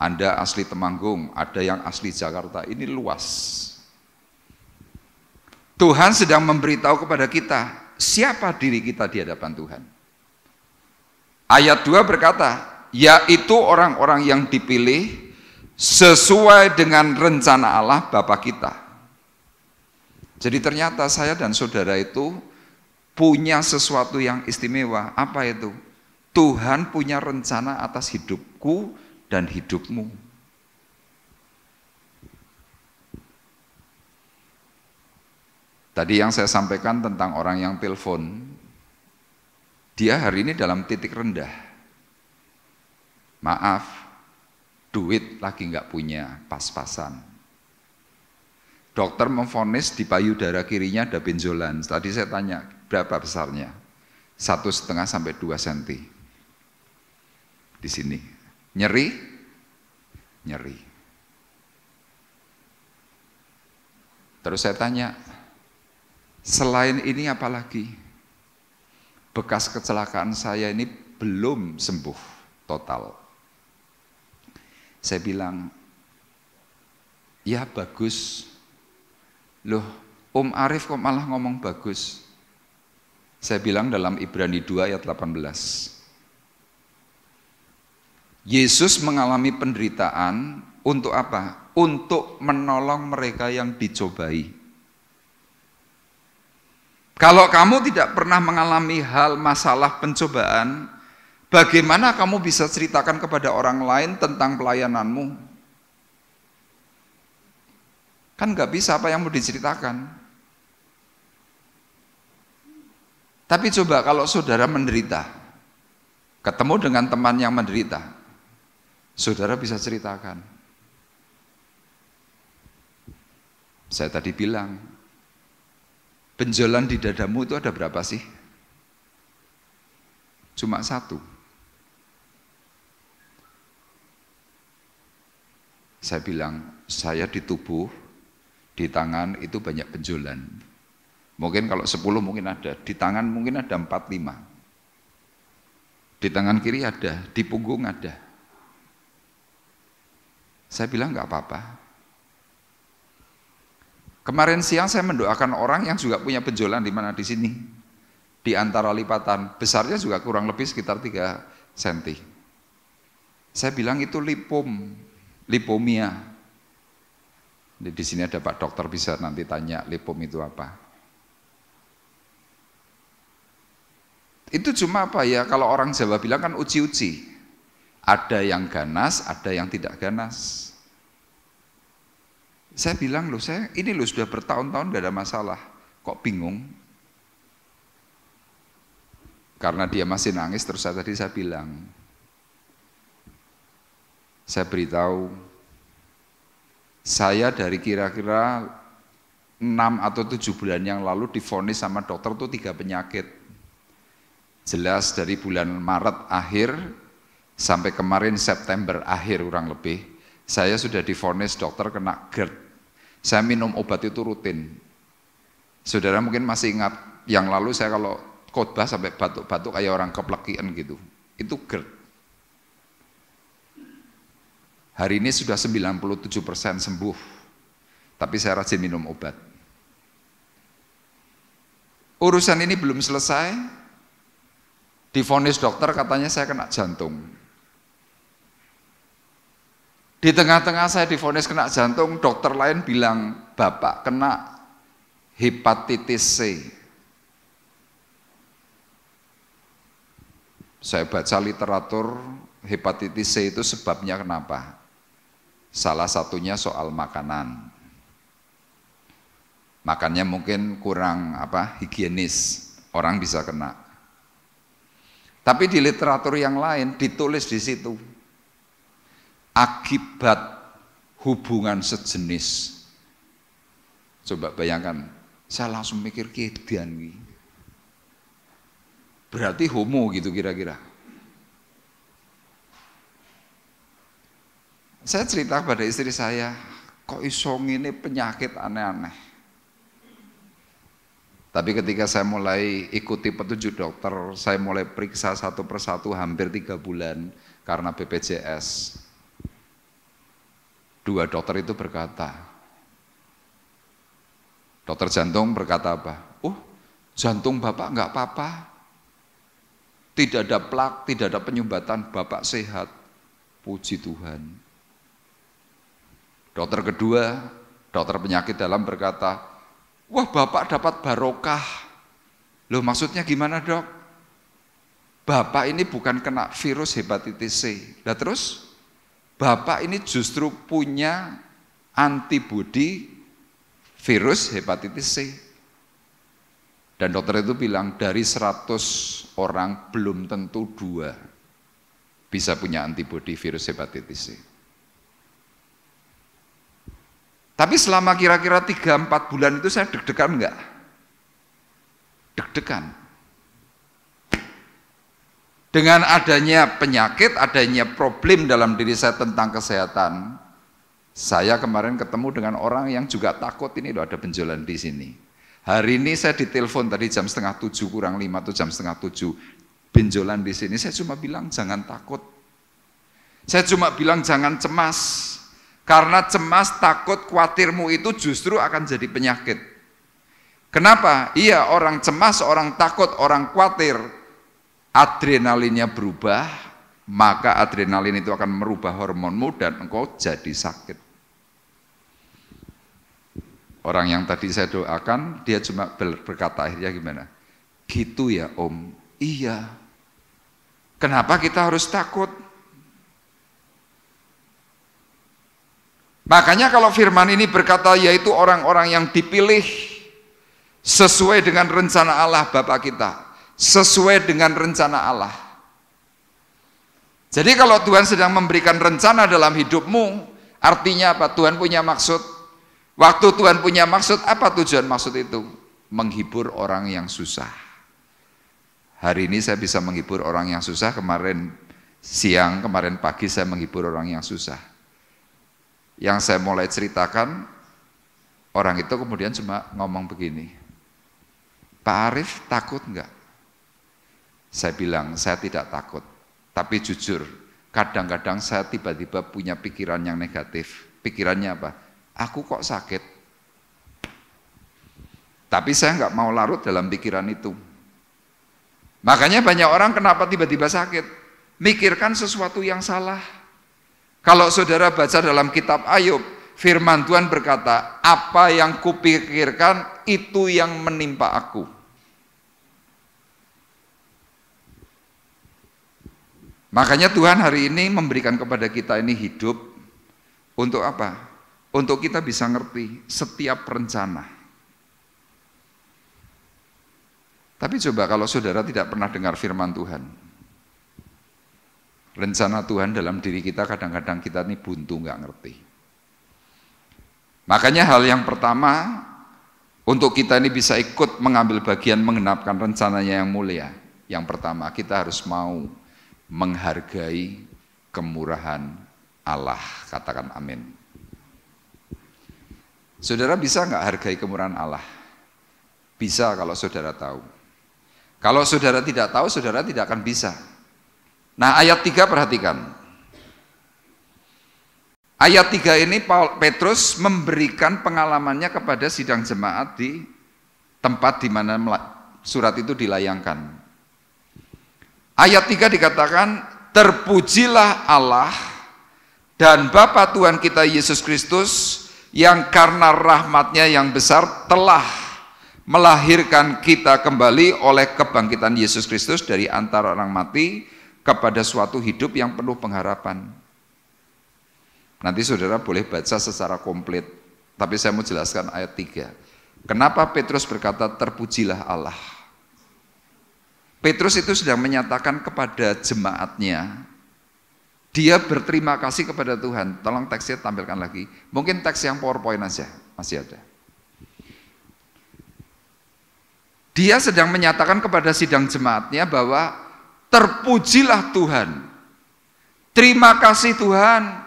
Anda asli Temanggung, ada yang asli Jakarta, ini luas. Tuhan sedang memberitahu kepada kita, siapa diri kita di hadapan Tuhan. Ayat 2 berkata, yaitu orang-orang yang dipilih sesuai dengan rencana Allah Bapa kita. Jadi ternyata saya dan saudara itu punya sesuatu yang istimewa. Apa itu? Tuhan punya rencana atas hidupku dan hidupmu. Tadi yang saya sampaikan tentang orang yang telepon, dia hari ini dalam titik rendah. Maaf, duit lagi nggak punya, pas-pasan. Dokter memvonis di payudara kirinya ada benjolan. Tadi saya tanya, berapa besarnya? 1,5 sampai 2 cm. Di sini. Nyeri? Nyeri. Terus saya tanya, selain ini apa lagi? Bekas kecelakaan saya ini belum sembuh total. Saya bilang, ya bagus. Loh, Om Arif kok malah ngomong bagus? Saya bilang dalam Ibrani 2 ayat 18. Yesus mengalami penderitaan untuk apa? Untuk menolong mereka yang dicobai. Kalau kamu tidak pernah mengalami hal masalah pencobaan, bagaimana kamu bisa ceritakan kepada orang lain tentang pelayananmu? Kan nggak bisa apa yang mau diceritakan. Tapi coba kalau saudara menderita, ketemu dengan teman yang menderita, saudara bisa ceritakan. Saya tadi bilang, benjolan di dadamu itu ada berapa sih? Cuma satu. Saya bilang, saya di tubuh, di tangan itu banyak benjolan. Mungkin kalau 10 mungkin ada, di tangan mungkin ada 4-5. Di tangan kiri ada, di punggung ada. Saya bilang nggak apa-apa. Kemarin siang saya mendoakan orang yang juga punya benjolan di mana di sini. Di antara lipatan, besarnya juga kurang lebih sekitar 3 cm. Saya bilang itu lipomia. Di sini ada Pak Dokter, bisa nanti tanya lipom itu apa. Itu cuma apa ya, kalau orang Jawa bilang kan uci-uci. Ada yang ganas, ada yang tidak ganas. Saya bilang loh, ini loh sudah bertahun-tahun gak ada masalah. Kok bingung? Karena dia masih nangis, terus tadi saya bilang, saya beritahu, saya dari kira-kira 6 atau 7 bulan yang lalu divonis sama dokter tuh 3 penyakit. Jelas dari bulan Maret akhir sampai kemarin September akhir kurang lebih, saya sudah divonis dokter kena GERD. Saya minum obat itu rutin. Saudara mungkin masih ingat, yang lalu saya kalau khotbah sampai batuk-batuk kayak orang keplekian gitu. Itu GERD. Hari ini sudah 97% sembuh. Tapi saya rajin minum obat. Urusan ini belum selesai. Divonis dokter katanya saya kena jantung. Di tengah-tengah saya divonis kena jantung, dokter lain bilang, Bapak kena hepatitis C. Saya baca literatur, hepatitis C itu sebabnya kenapa? Salah satunya soal makanan. Makannya mungkin kurang higienis, orang bisa kena. Tapi di literatur yang lain ditulis di situ, akibat hubungan sejenis. Coba bayangkan, saya langsung mikir keedian. Berarti homo gitu kira-kira. Saya cerita kepada istri saya, kok iso ngene penyakit aneh-aneh. Tapi ketika saya mulai ikuti petunjuk dokter, saya mulai periksa satu persatu hampir 3 bulan karena BPJS. 2 dokter itu berkata, dokter jantung berkata apa? Oh, jantung Bapak enggak apa-apa. Tidak ada plak, tidak ada penyumbatan, Bapak sehat. Puji Tuhan. Dokter kedua, dokter penyakit dalam berkata, wah Bapak dapat barokah. Loh maksudnya gimana dok? Bapak ini bukan kena virus hepatitis C. Lah terus? Bapak ini justru punya antibodi virus hepatitis C. Dan dokter itu bilang dari 100 orang belum tentu 2 bisa punya antibodi virus hepatitis C. Tapi selama kira-kira 3-4 bulan itu saya deg-degan enggak? Deg-degan. Dengan adanya penyakit, adanya problem dalam diri saya tentang kesehatan, saya kemarin ketemu dengan orang yang juga takut, ini loh ada benjolan di sini. Hari ini saya ditelepon tadi jam 6:30 kurang 5 atau jam 6:30, benjolan di sini. Saya cuma bilang jangan takut. Saya cuma bilang jangan cemas. Karena cemas, takut, khawatirmu itu justru akan jadi penyakit. Kenapa? Iya, orang cemas, orang takut, orang khawatir, adrenalinnya berubah, maka adrenalin itu akan merubah hormonmu dan engkau jadi sakit. Orang yang tadi saya doakan, dia cuma berkata akhirnya gimana? Gitu ya Om, iya. Kenapa kita harus takut? Makanya kalau firman ini berkata yaitu orang-orang yang dipilih sesuai dengan rencana Allah Bapa kita, sesuai dengan rencana Allah. Jadi kalau Tuhan sedang memberikan rencana dalam hidupmu, artinya apa? Tuhan punya maksud. Waktu Tuhan punya maksud, apa tujuan maksud itu? Menghibur orang yang susah. Hari ini saya bisa menghibur orang yang susah, kemarin siang, kemarin pagi saya menghibur orang yang susah. Yang saya mulai ceritakan, orang itu kemudian cuma ngomong begini, Pak Arif takut enggak? Saya bilang, saya tidak takut. Tapi jujur, kadang-kadang saya tiba-tiba punya pikiran yang negatif. Pikirannya apa? Aku kok sakit? Tapi saya enggak mau larut dalam pikiran itu. Makanya banyak orang kenapa tiba-tiba sakit? Mikirkan sesuatu yang salah. Kalau saudara baca dalam kitab Ayub, firman Tuhan berkata, apa yang kupikirkan itu yang menimpa aku. Makanya Tuhan hari ini memberikan kepada kita ini hidup untuk apa? Untuk kita bisa ngerti setiap rencana. Tapi coba kalau saudara tidak pernah dengar firman Tuhan, rencana Tuhan dalam diri kita kadang-kadang kita ini buntu, nggak ngerti. Makanya hal yang pertama, untuk kita ini bisa ikut mengambil bagian menggenapkan rencananya yang mulia, yang pertama kita harus mau menghargai kemurahan Allah. Katakan amin. Saudara bisa nggak hargai kemurahan Allah? Bisa kalau saudara tahu. Kalau saudara tidak tahu, saudara tidak akan bisa. Nah, ayat 3 perhatikan. Ayat 3 ini Petrus memberikan pengalamannya kepada sidang jemaat di tempat di mana surat itu dilayangkan. Ayat 3 dikatakan, terpujilah Allah dan Bapa Tuhan kita Yesus Kristus yang karena rahmat-Nya yang besar telah melahirkan kita kembali oleh kebangkitan Yesus Kristus dari antara orang mati kepada suatu hidup yang penuh pengharapan. Nanti saudara boleh baca secara komplit, tapi saya mau jelaskan ayat 3. Kenapa Petrus berkata terpujilah Allah? Petrus itu sedang menyatakan kepada jemaatnya, dia berterima kasih kepada Tuhan. Tolong teksnya tampilkan lagi. Mungkin teks yang PowerPoint aja, masih ada. Dia sedang menyatakan kepada sidang jemaatnya bahwa terpujilah Tuhan. Terima kasih Tuhan.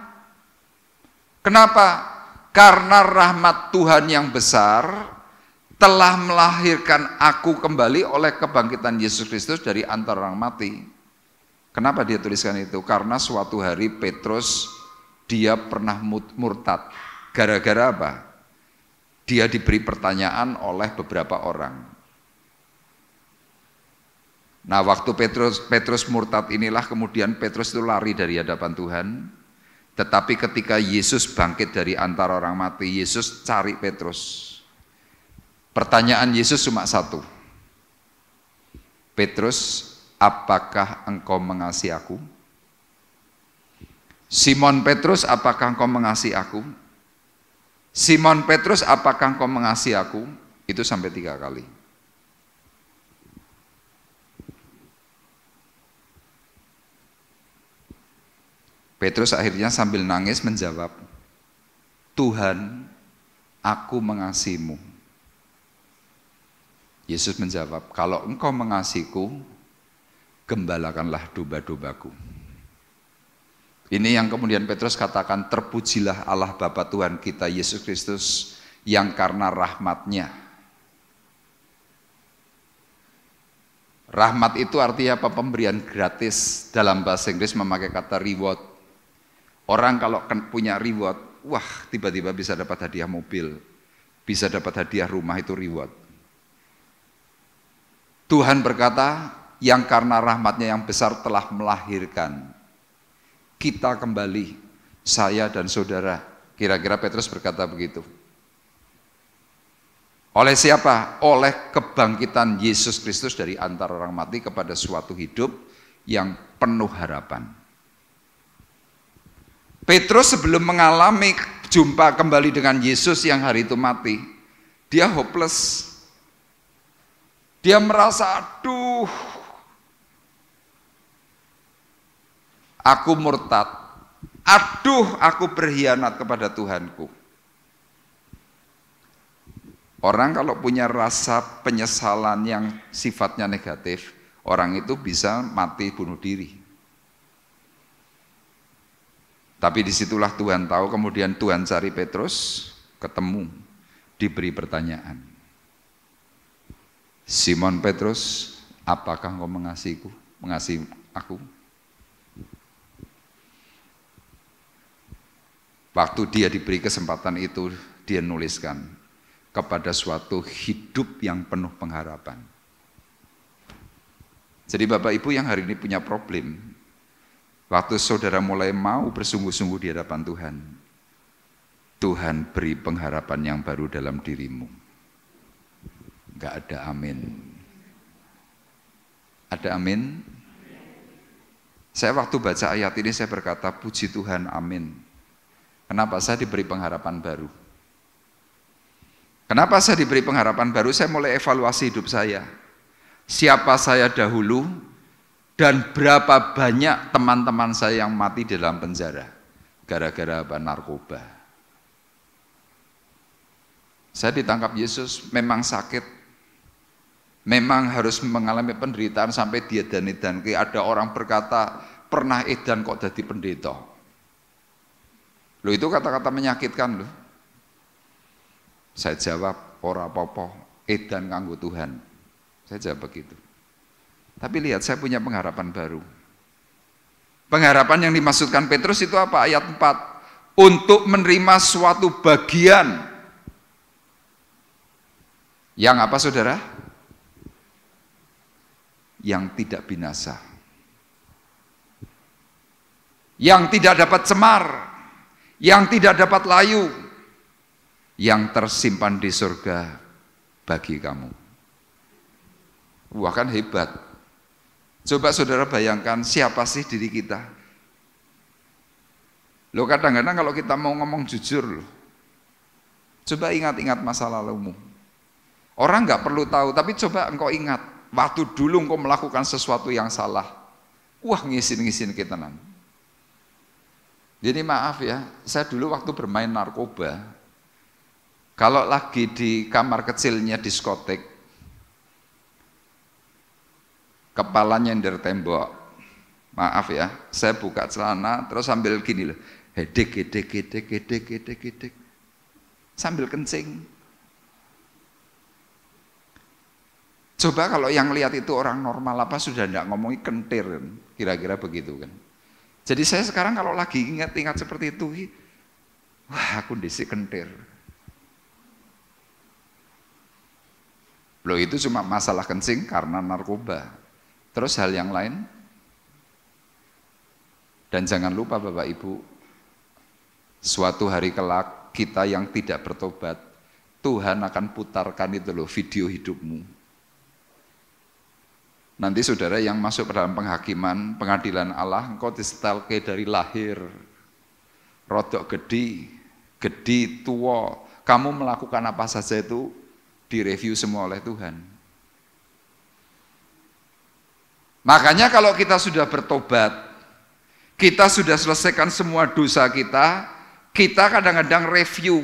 Kenapa? Karena rahmat Tuhan yang besar telah melahirkan aku kembali oleh kebangkitan Yesus Kristus dari antara orang mati. Kenapa dia tuliskan itu? Karena suatu hari Petrus dia pernah murtad. Gara-gara apa? Dia diberi pertanyaan oleh beberapa orang. Nah, waktu Petrus murtad inilah kemudian Petrus itu lari dari hadapan Tuhan. Tetapi ketika Yesus bangkit dari antara orang mati, Yesus cari Petrus. Pertanyaan Yesus cuma satu. Petrus, apakah engkau mengasihi aku? Simon Petrus, apakah engkau mengasihi aku? Simon Petrus, apakah engkau mengasihi aku? Itu sampai 3 kali. Petrus akhirnya sambil nangis menjawab, Tuhan, aku mengasihimu. Yesus menjawab, kalau engkau mengasihiku, gembalakanlah domba-dombaku. Ini yang kemudian Petrus katakan, terpujilah Allah Bapa Tuhan kita Yesus Kristus yang karena rahmat-Nya. Rahmat itu artinya apa? Pemberian gratis. Dalam bahasa Inggris memakai kata reward. Orang kalau punya reward, wah tiba-tiba bisa dapat hadiah mobil, bisa dapat hadiah rumah, itu reward. Tuhan berkata, yang karena rahmat-Nya yang besar telah melahirkan kita kembali, saya dan saudara. Kira-kira Petrus berkata begitu. Oleh siapa? Oleh kebangkitan Yesus Kristus dari antara orang mati kepada suatu hidup yang penuh harapan. Petrus sebelum mengalami jumpa kembali dengan Yesus yang hari itu mati, dia hopeless. Dia merasa, aduh, aku murtad, aduh, aku berkhianat kepada Tuhanku. Orang kalau punya rasa penyesalan yang sifatnya negatif, orang itu bisa mati bunuh diri. Tapi disitulah Tuhan tahu, kemudian Tuhan cari Petrus, ketemu, diberi pertanyaan. Simon Petrus, apakah engkau mengasihiku? Mengasihi aku? Waktu dia diberi kesempatan itu, dia nuliskan kepada suatu hidup yang penuh pengharapan. Jadi Bapak Ibu yang hari ini punya problem, waktu saudara mulai mau bersungguh-sungguh di hadapan Tuhan, Tuhan beri pengharapan yang baru dalam dirimu. Enggak ada amin. Ada amin? Saya waktu baca ayat ini saya berkata, puji Tuhan, amin. Kenapa? Saya diberi pengharapan baru. Kenapa saya diberi pengharapan baru? Saya mulai evaluasi hidup saya. Siapa saya dahulu dan berapa banyak teman-teman saya yang mati di dalam penjara gara-gara narkoba. Saya ditangkap Yesus, memang sakit, memang harus mengalami penderitaan sampai diedan-edan. Ada orang berkata, pernah edan kok jadi pendeta. Loh itu kata-kata menyakitkan loh. Saya jawab, ora apa-apa, edan kanggo Tuhan. Saya jawab begitu. Tapi lihat, saya punya pengharapan baru. Pengharapan yang dimaksudkan Petrus itu apa? Ayat 4. Untuk menerima suatu bagian. Yang apa saudara? Yang tidak binasa. Yang tidak dapat cemar. Yang tidak dapat layu. Yang tersimpan di surga bagi kamu. Wah, kan hebat. Coba saudara bayangkan, siapa sih diri kita? Loh, kadang-kadang kalau kita mau ngomong jujur loh, coba ingat-ingat masa lalumu. Orang nggak perlu tahu, tapi coba engkau ingat waktu dulu engkau melakukan sesuatu yang salah. Wah, ngisin-ngisin kita nan. Jadi maaf ya, saya dulu waktu bermain narkoba, kalau lagi di kamar kecilnya diskotek, kepala nyender tembok, maaf ya, saya buka celana terus sambil gini loh, hedek, sambil kencing. Coba kalau yang lihat itu orang normal, apa sudah enggak ngomongin kentir, kira-kira begitu kan. Jadi saya sekarang kalau lagi ingat-ingat seperti itu, wah aku disi kentir. Loh itu cuma masalah kencing karena narkoba. Terus hal yang lain. Dan jangan lupa Bapak Ibu, suatu hari kelak kita yang tidak bertobat, Tuhan akan putarkan itu loh video hidupmu. Nanti saudara yang masuk ke dalam penghakiman, pengadilan Allah, engkau disetelke dari lahir, rodok gede, tua, kamu melakukan apa saja itu direview semua oleh Tuhan. Makanya kalau kita sudah bertobat, kita sudah selesaikan semua dosa kita kadang-kadang review.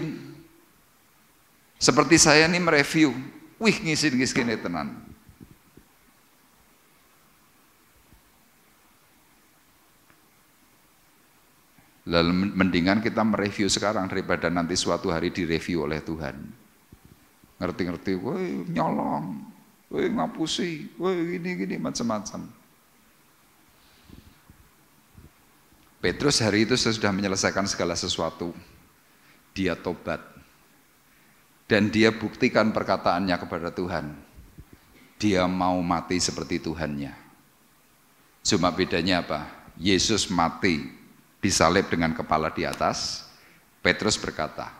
Seperti saya ini mereview, wih ngisin-ngisin tenan. Lalu mendingan kita mereview sekarang daripada nanti suatu hari direview oleh Tuhan. Ngerti-ngerti, woi nyolong, woi ngapusi, woi gini-gini macam-macam. Petrus hari itu sudah menyelesaikan segala sesuatu. Dia tobat. Dan dia buktikan perkataannya kepada Tuhan. Dia mau mati seperti Tuhannya. Cuma bedanya apa? Yesus mati disalib dengan kepala di atas. Petrus berkata,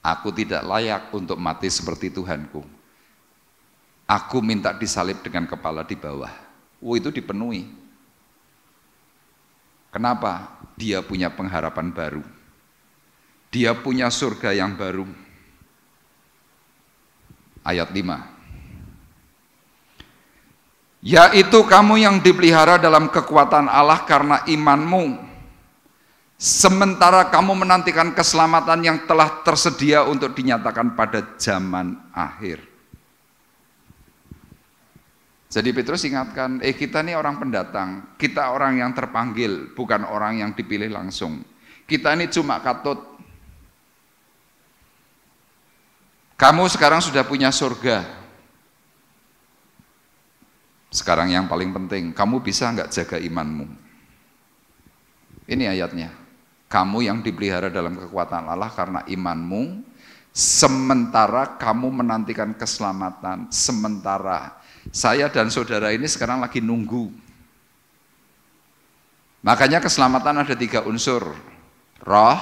aku tidak layak untuk mati seperti Tuhanku. Aku minta disalib dengan kepala di bawah. Itu dipenuhi. Kenapa? Dia punya pengharapan baru. Dia punya surga yang baru. Ayat 5. Yaitu kamu yang dipelihara dalam kekuatan Allah karena imanmu. sementara kamu menantikan keselamatan yang telah tersedia untuk dinyatakan pada zaman akhir. Jadi Petrus ingatkan, kita ini orang pendatang, kita orang yang terpanggil, bukan orang yang dipilih langsung. Kita ini cuma katut. Kamu sekarang sudah punya surga. Sekarang yang paling penting, kamu bisa nggak jaga imanmu? Ini ayatnya. Kamu yang dipelihara dalam kekuatan Allah karena imanmu, sementara kamu menantikan keselamatan, sementara saya dan saudara ini sekarang lagi nunggu. Makanya keselamatan ada 3 unsur. Roh,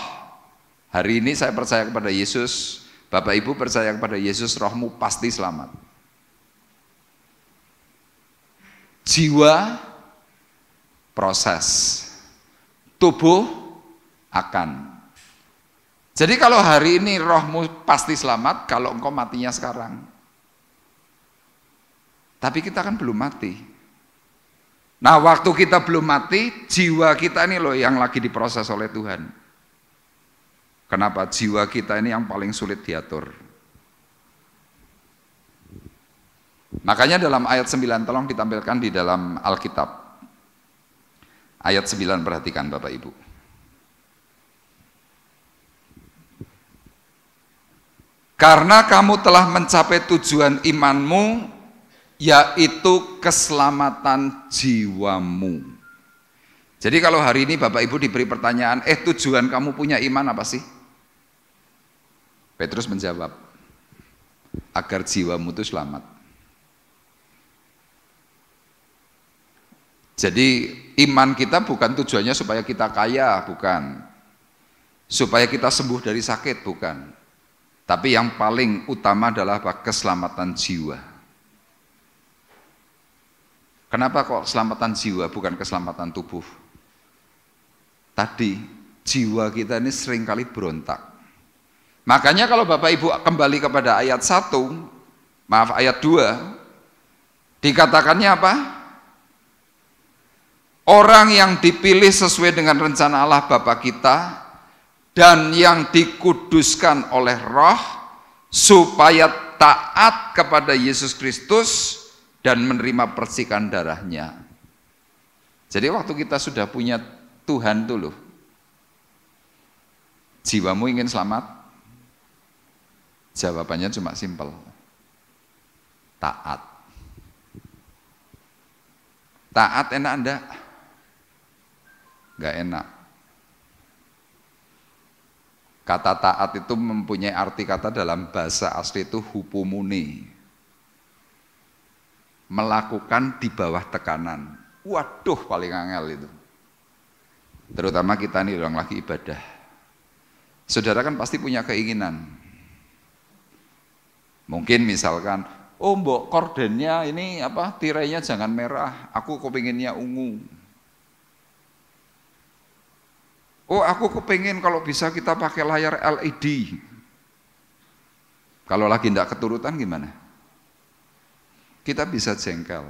hari ini saya percaya kepada Yesus, Bapak Ibu percaya kepada Yesus, rohmu pasti selamat. Jiwa, proses. Tubuh, akan. Jadi kalau hari ini rohmu pasti selamat, kalau engkau matinya sekarang. Tapi kita kan belum mati. Nah, waktu kita belum mati, jiwa kita ini loh yang lagi diproses oleh Tuhan. Kenapa? Jiwa kita ini yang paling sulit diatur. Makanya dalam ayat 9, tolong ditampilkan di dalam Alkitab. Ayat 9, perhatikan Bapak Ibu. Karena kamu telah mencapai tujuan imanmu, yaitu keselamatan jiwamu. Jadi kalau hari ini Bapak Ibu diberi pertanyaan, tujuan kamu punya iman apa sih? Petrus menjawab, agar jiwamu itu selamat. Jadi iman kita bukan tujuannya supaya kita kaya, bukan. Supaya kita sembuh dari sakit, bukan. Tapi yang paling utama adalah keselamatan jiwa. Kenapa kok keselamatan jiwa bukan keselamatan tubuh? Tadi jiwa kita ini seringkali berontak. Makanya kalau Bapak Ibu kembali kepada ayat 1, ayat 2, dikatakannya apa? Orang yang dipilih sesuai dengan rencana Allah Bapa kita dan yang dikuduskan oleh Roh supaya taat kepada Yesus Kristus dan menerima percikan darahnya. Jadi waktu kita sudah punya Tuhan tuh loh, jiwamu ingin selamat? Jawabannya cuma simpel, taat. Taat enak enggak? Enggak enak. Kata taat itu mempunyai arti kata dalam bahasa asli itu hupumuni. Melakukan di bawah tekanan. Waduh, paling angel itu. Terutama kita nih orang lagi ibadah. Saudara kan pasti punya keinginan. Mungkin misalkan, oh mbok kordennya ini apa, tirainya jangan merah, aku kepinginnya ungu. Oh aku kepingin kalau bisa kita pakai layar LED. Kalau lagi tidak keturutan gimana? Kita bisa jengkel.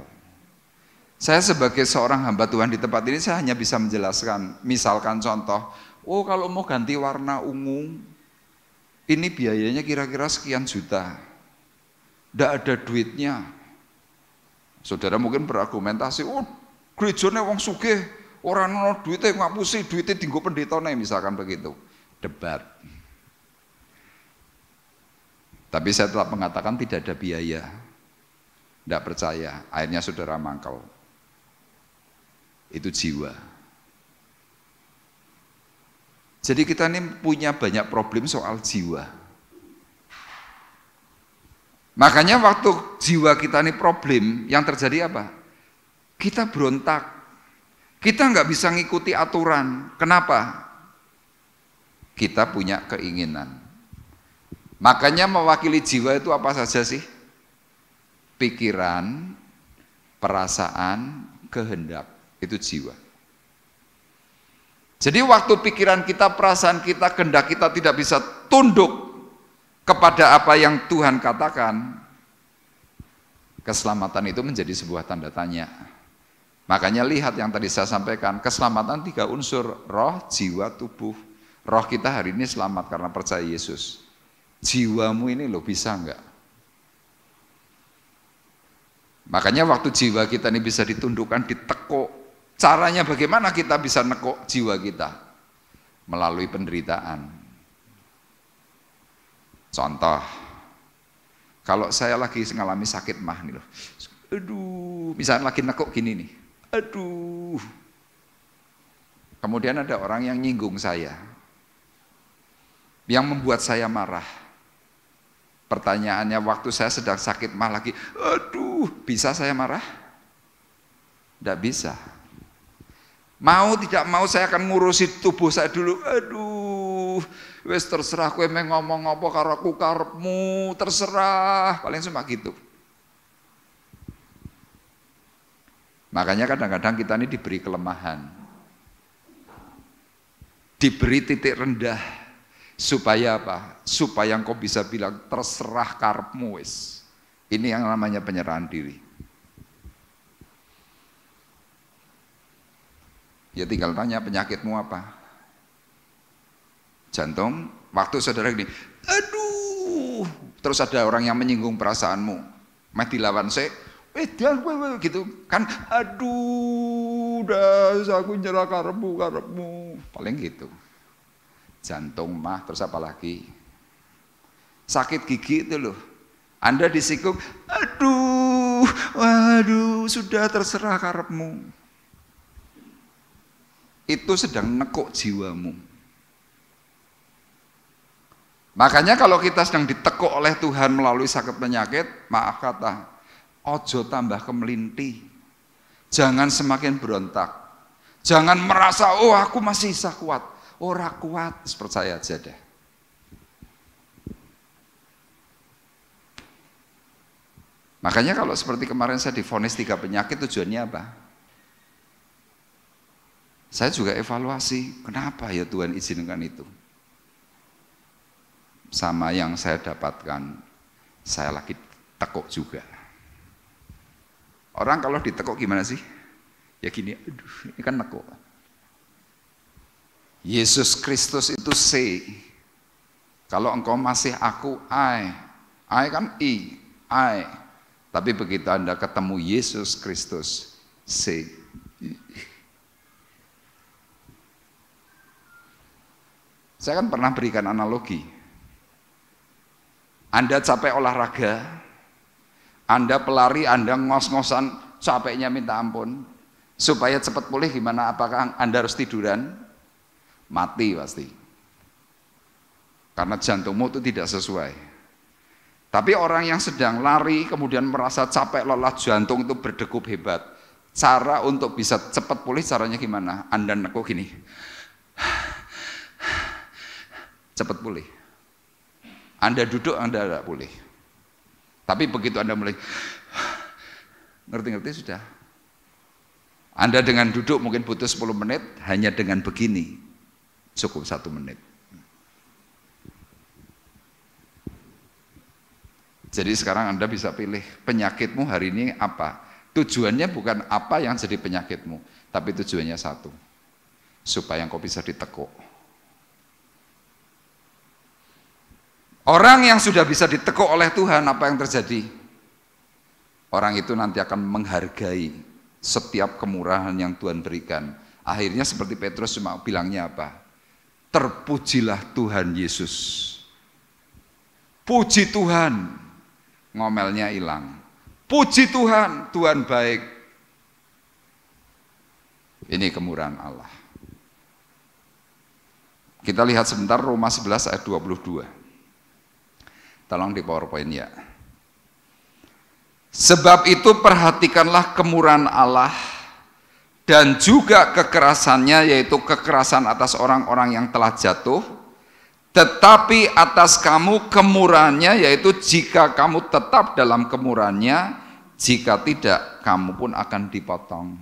Saya sebagai seorang hamba Tuhan di tempat ini, saya hanya bisa menjelaskan, misalkan contoh, oh kalau mau ganti warna ungu, ini biayanya kira-kira sekian juta. Tidak ada duitnya. Saudara mungkin berargumentasi, oh gerejane wong sugih, orang ono duitnya ngapusi, duitnya tinggal pendetane, misalkan begitu. Debat. Tapi saya telah mengatakan tidak ada biaya. Tidak percaya, akhirnya saudara mangkel. Itu jiwa. Jadi kita ini punya banyak problem soal jiwa. Makanya waktu jiwa kita ini problem, yang terjadi apa? Kita berontak. Kita nggak bisa ngikuti aturan. Kenapa? Kita punya keinginan. Makanya mewakili jiwa itu apa saja sih? Pikiran, perasaan, kehendak. Itu jiwa. Jadi waktu pikiran kita, perasaan kita, kehendak kita tidak bisa tunduk kepada apa yang Tuhan katakan, keselamatan itu menjadi sebuah tanda tanya. Makanya lihat yang tadi saya sampaikan, keselamatan 3 unsur, roh, jiwa, tubuh. Roh kita hari ini selamat karena percaya Yesus. Jiwamu ini loh bisa enggak? Makanya waktu jiwa kita ini bisa ditundukkan, ditekuk. Caranya bagaimana kita bisa nekuk jiwa kita? Melalui penderitaan. Contoh, kalau saya lagi mengalami sakit mah nih loh. Aduh, misalnya lagi nekuk gini nih. Aduh. Kemudian ada orang yang nyinggung saya. Yang membuat saya marah. Pertanyaannya waktu saya sedang sakit mah lagi, aduh, bisa saya marah? Tidak bisa. Mau tidak mau saya akan ngurusi tubuh saya dulu. Aduh, wes terserah kowe meh ngomong apa karo aku karepmu, terserah. Paling cuma gitu. Makanya kadang-kadang kita ini diberi kelemahan. Diberi titik rendah. Supaya apa? Supaya engkau bisa bilang terserah karepmu wis. Ini yang namanya penyerahan diri. Ya tinggal tanya penyakitmu apa? Jantung, waktu saudara gini, aduh, terus ada orang yang menyinggung perasaanmu, meh dilawan sik, gitu kan, aduh, dah aku nyerah karepmu, paling gitu. Jantung mah, terus apa lagi? Sakit gigi itu loh. Anda disikung, waduh, sudah terserah karepmu. Itu sedang nekuk jiwamu. Makanya kalau kita sedang ditekuk oleh Tuhan melalui sakit penyakit, maaf kata, ojo tambah kemelinti. Jangan semakin berontak. Jangan merasa, oh aku masih bisa kuat. Ora kuat, percaya aja deh. Makanya kalau seperti kemarin saya divonis 3 penyakit, tujuannya apa? Saya juga evaluasi, kenapa ya Tuhan izinkan itu? Sama yang saya dapatkan, saya lagi tekuk juga. Orang kalau ditekuk gimana sih? Ya gini, aduh, ini kan nekuk. Yesus Kristus itu C. Kalau engkau masih aku, I kan I. Tapi begitu Anda ketemu Yesus Kristus, C. Saya kan pernah berikan analogi. Anda capek olahraga, Anda pelari, Anda ngos-ngosan, capeknya minta ampun. Supaya cepat pulih gimana? Apakah Anda harus tiduran? Mati pasti. Karena jantungmu itu tidak sesuai. Tapi orang yang sedang lari kemudian merasa capek, lelah, jantung itu berdegup hebat. Cara untuk bisa cepat pulih caranya gimana? Anda nekuk gini. Cepat pulih. Anda duduk, Anda tidak pulih. Tapi begitu Anda mulai ngerti-ngerti sudah. Anda dengan duduk mungkin butuh 10 menit, hanya dengan begini cukup 1 menit. Jadi sekarang Anda bisa pilih penyakitmu hari ini apa. Tujuannya bukan apa yang jadi penyakitmu, tapi tujuannya satu, supaya engkau bisa ditekuk. Orang yang sudah bisa ditekuk oleh Tuhan, apa yang terjadi? Orang itu nanti akan menghargai setiap kemurahan yang Tuhan berikan. Akhirnya seperti Petrus cuma bilangnya apa? Terpujilah Tuhan Yesus. Puji Tuhan, ngomelnya hilang. Puji Tuhan, Tuhan baik. Ini kemurahan Allah. Kita lihat sebentar Roma 11 ayat 22. Tolong di PowerPoint ya. Sebab itu perhatikanlah kemurahan Allah dan juga kekerasannya, yaitu kekerasan atas orang-orang yang telah jatuh, tetapi atas kamu kemurahannya, yaitu jika kamu tetap dalam kemurahannya, jika tidak kamu pun akan dipotong.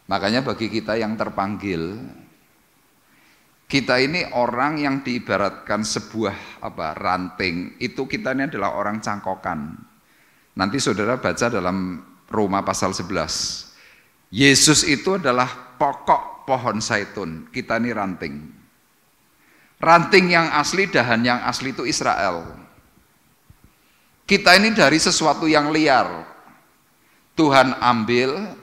Makanya bagi kita yang terpanggil, kita ini orang yang diibaratkan sebuah ranting, itu kita ini adalah orang cangkokan. Nanti saudara baca dalam Roma pasal 11. Yesus itu adalah pokok pohon zaitun, kita ini ranting. Ranting yang asli, dahan yang asli itu Israel. Kita ini dari sesuatu yang liar. Tuhan ambil,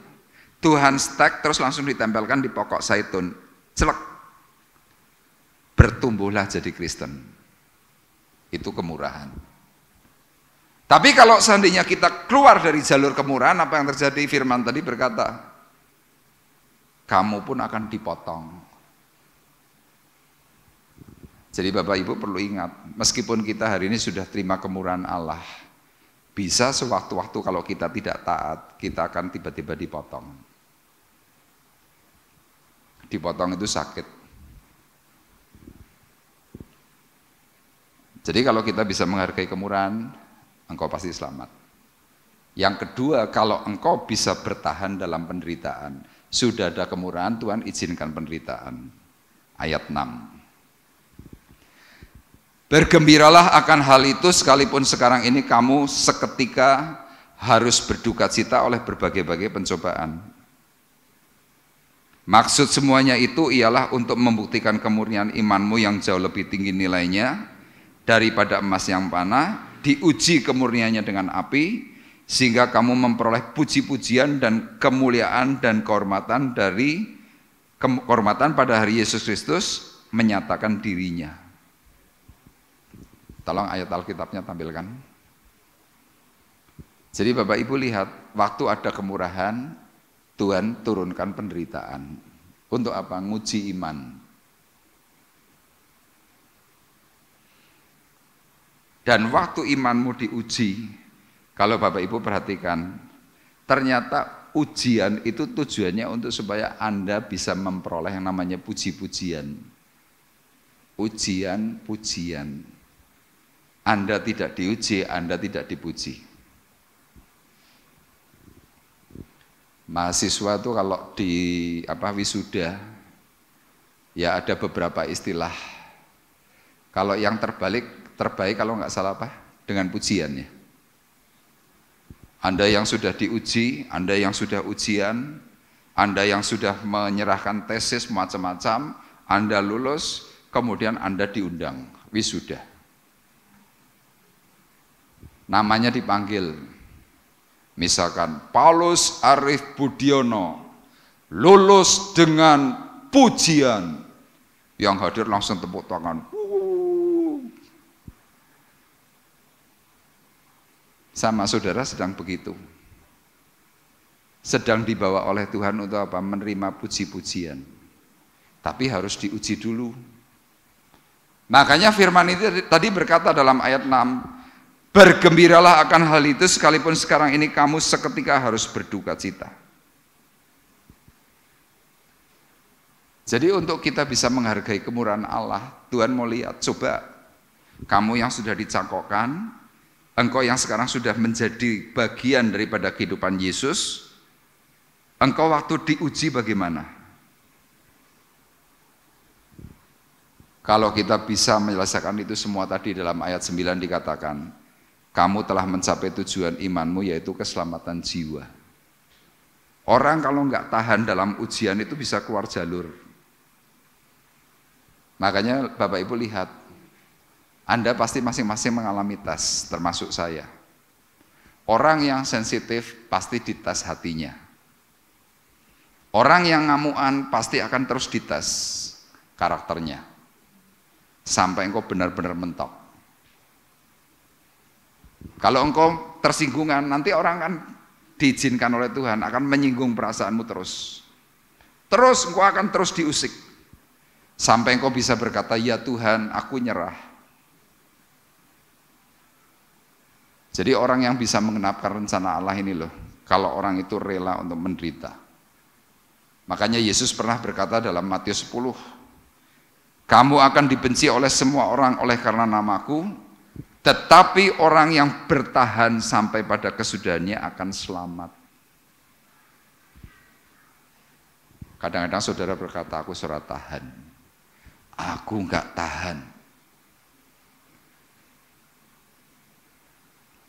Tuhan stek, terus langsung ditempelkan di pokok zaitun. Celek. Bertumbuhlah jadi Kristen. Itu kemurahan. Tapi kalau seandainya kita keluar dari jalur kemurahan, apa yang terjadi? Firman tadi berkata, kamu pun akan dipotong. Jadi Bapak Ibu perlu ingat, meskipun kita hari ini sudah terima kemurahan Allah, bisa sewaktu-waktu kalau kita tidak taat, kita akan tiba-tiba dipotong. Dipotong itu sakit. Jadi kalau kita bisa menghargai kemurahan, engkau pasti selamat. Yang kedua, kalau engkau bisa bertahan dalam penderitaan, sudah ada kemurahan, Tuhan izinkan penderitaan. Ayat 6. Bergembiralah akan hal itu sekalipun sekarang ini kamu seketika harus berduka cita oleh berbagai-bagai pencobaan. Maksud semuanya itu ialah untuk membuktikan kemurnian imanmu yang jauh lebih tinggi nilainya daripada emas yang panah, diuji kemurniannya dengan api, sehingga kamu memperoleh puji-pujian dan kemuliaan dan kehormatan dari kehormatan pada hari Yesus Kristus menyatakan dirinya. Tolong ayat Alkitabnya tampilkan. Jadi Bapak Ibu lihat, waktu ada kemurahan, Tuhan turunkan penderitaan. Untuk apa? Nguji iman. Dan waktu imanmu diuji, kalau Bapak Ibu perhatikan, ternyata ujian itu tujuannya untuk supaya Anda bisa memperoleh yang namanya puji-pujian. Ujian, pujian. Anda tidak diuji, Anda tidak dipuji. Mahasiswa itu kalau di wisuda, ya ada beberapa istilah. Kalau yang terbaik kalau nggak salah dengan pujiannya. Anda yang sudah diuji, Anda yang sudah ujian, Anda yang sudah menyerahkan tesis macam-macam, Anda lulus, kemudian Anda diundang wisuda. Namanya dipanggil, misalkan Paulus Arif Budiono lulus dengan pujian, yang hadir langsung tepuk tangan. Sama saudara sedang begitu, sedang dibawa oleh Tuhan untuk apa? Menerima puji-pujian, tapi harus diuji dulu. Makanya firman itu tadi berkata dalam ayat 6, bergembiralah akan hal itu sekalipun sekarang ini kamu seketika harus berduka cita. Jadi untuk kita bisa menghargai kemurahan Allah, Tuhan mau lihat, coba kamu yang sudah dicangkokkan, engkau yang sekarang sudah menjadi bagian daripada kehidupan Yesus, engkau waktu diuji bagaimana? Kalau kita bisa menyelesaikan itu semua tadi dalam ayat 9 dikatakan, kamu telah mencapai tujuan imanmu yaitu keselamatan jiwa. Orang kalau nggak tahan dalam ujian itu bisa keluar jalur. Makanya Bapak Ibu lihat, Anda pasti masing-masing mengalami tes, termasuk saya. Orang yang sensitif pasti dites hatinya. Orang yang ngamuan pasti akan terus dites karakternya. Sampai engkau benar-benar mentok. Kalau engkau tersinggungan, nanti orang kan diizinkan oleh Tuhan akan menyinggung perasaanmu terus. Terus engkau akan terus diusik. Sampai engkau bisa berkata, ya Tuhan, aku nyerah. Jadi orang yang bisa mengenapkan rencana Allah ini loh, kalau orang itu rela untuk menderita. Makanya Yesus pernah berkata dalam Matius 10, kamu akan dibenci oleh semua orang oleh karena namaku, tetapi orang yang bertahan sampai pada kesudahannya akan selamat. Kadang-kadang saudara berkata, aku sudah tahan. Aku enggak tahan.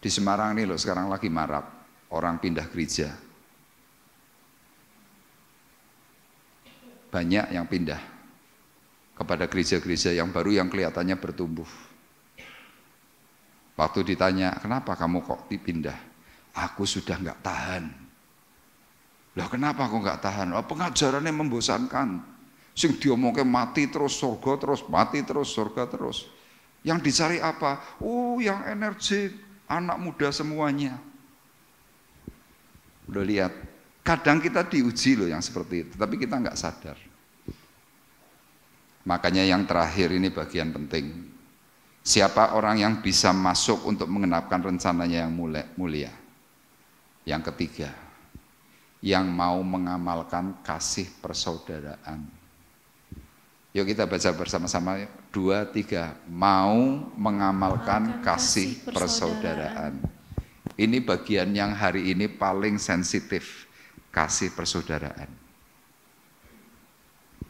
Di Semarang ini loh sekarang lagi marak. orang pindah gereja. Banyak yang pindah kepada gereja-gereja yang baru yang kelihatannya bertumbuh. Waktu ditanya, kenapa kamu kok dipindah? Aku sudah nggak tahan. Loh kenapa aku nggak tahan? Oh, pengajarannya membosankan. Sing diomongke mati terus surga terus, mati terus surga terus. Yang dicari apa? Oh yang energik, anak muda semuanya. Udah lihat, kadang kita diuji loh yang seperti itu, tapi kita nggak sadar. Makanya yang terakhir ini bagian penting. Siapa orang yang bisa masuk untuk mengenapkan rencananya yang mulia? Yang ketiga, yang mau mengamalkan kasih persaudaraan. Yuk kita baca bersama-sama, 2, 3. Mau mengamalkan kasih persaudaraan. Ini bagian yang hari ini paling sensitif, kasih persaudaraan.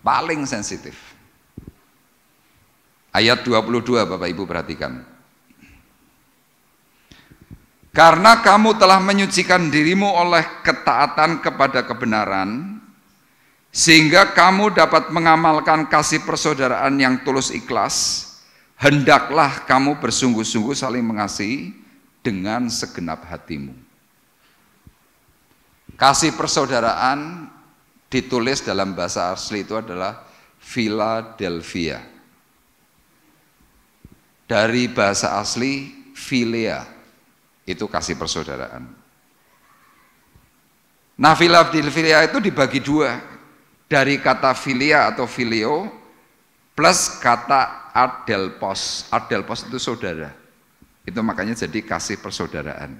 Paling sensitif. Ayat 22 Bapak Ibu perhatikan. Karena kamu telah menyucikan dirimu oleh ketaatan kepada kebenaran, sehingga kamu dapat mengamalkan kasih persaudaraan yang tulus ikhlas, hendaklah kamu bersungguh-sungguh saling mengasihi dengan segenap hatimu. Kasih persaudaraan ditulis dalam bahasa asli itu adalah Philadelphia. Dari bahasa asli Philea, itu kasih persaudaraan. Nah, Philadelphia itu dibagi dua, dari kata philia atau phileo plus kata adelpos. Adelpos itu saudara. Itu makanya jadi kasih persaudaraan.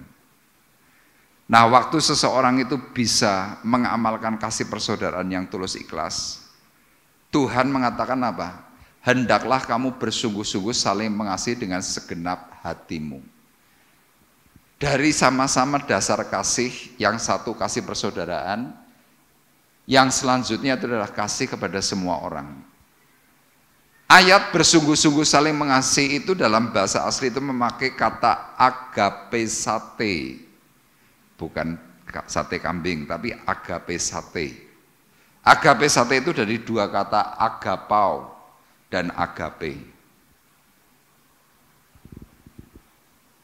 Nah, waktu seseorang itu bisa mengamalkan kasih persaudaraan yang tulus ikhlas, Tuhan mengatakan apa? Hendaklah kamu bersungguh-sungguh saling mengasihi dengan segenap hatimu. Dari sama-sama dasar kasih, yang satu kasih persaudaraan, yang selanjutnya itu adalah kasih kepada semua orang. Ayat bersungguh-sungguh saling mengasihi itu dalam bahasa asli itu memakai kata agape sate. Bukan sate kambing, tapi agape sate. Agape sate itu dari dua kata agapau dan agape.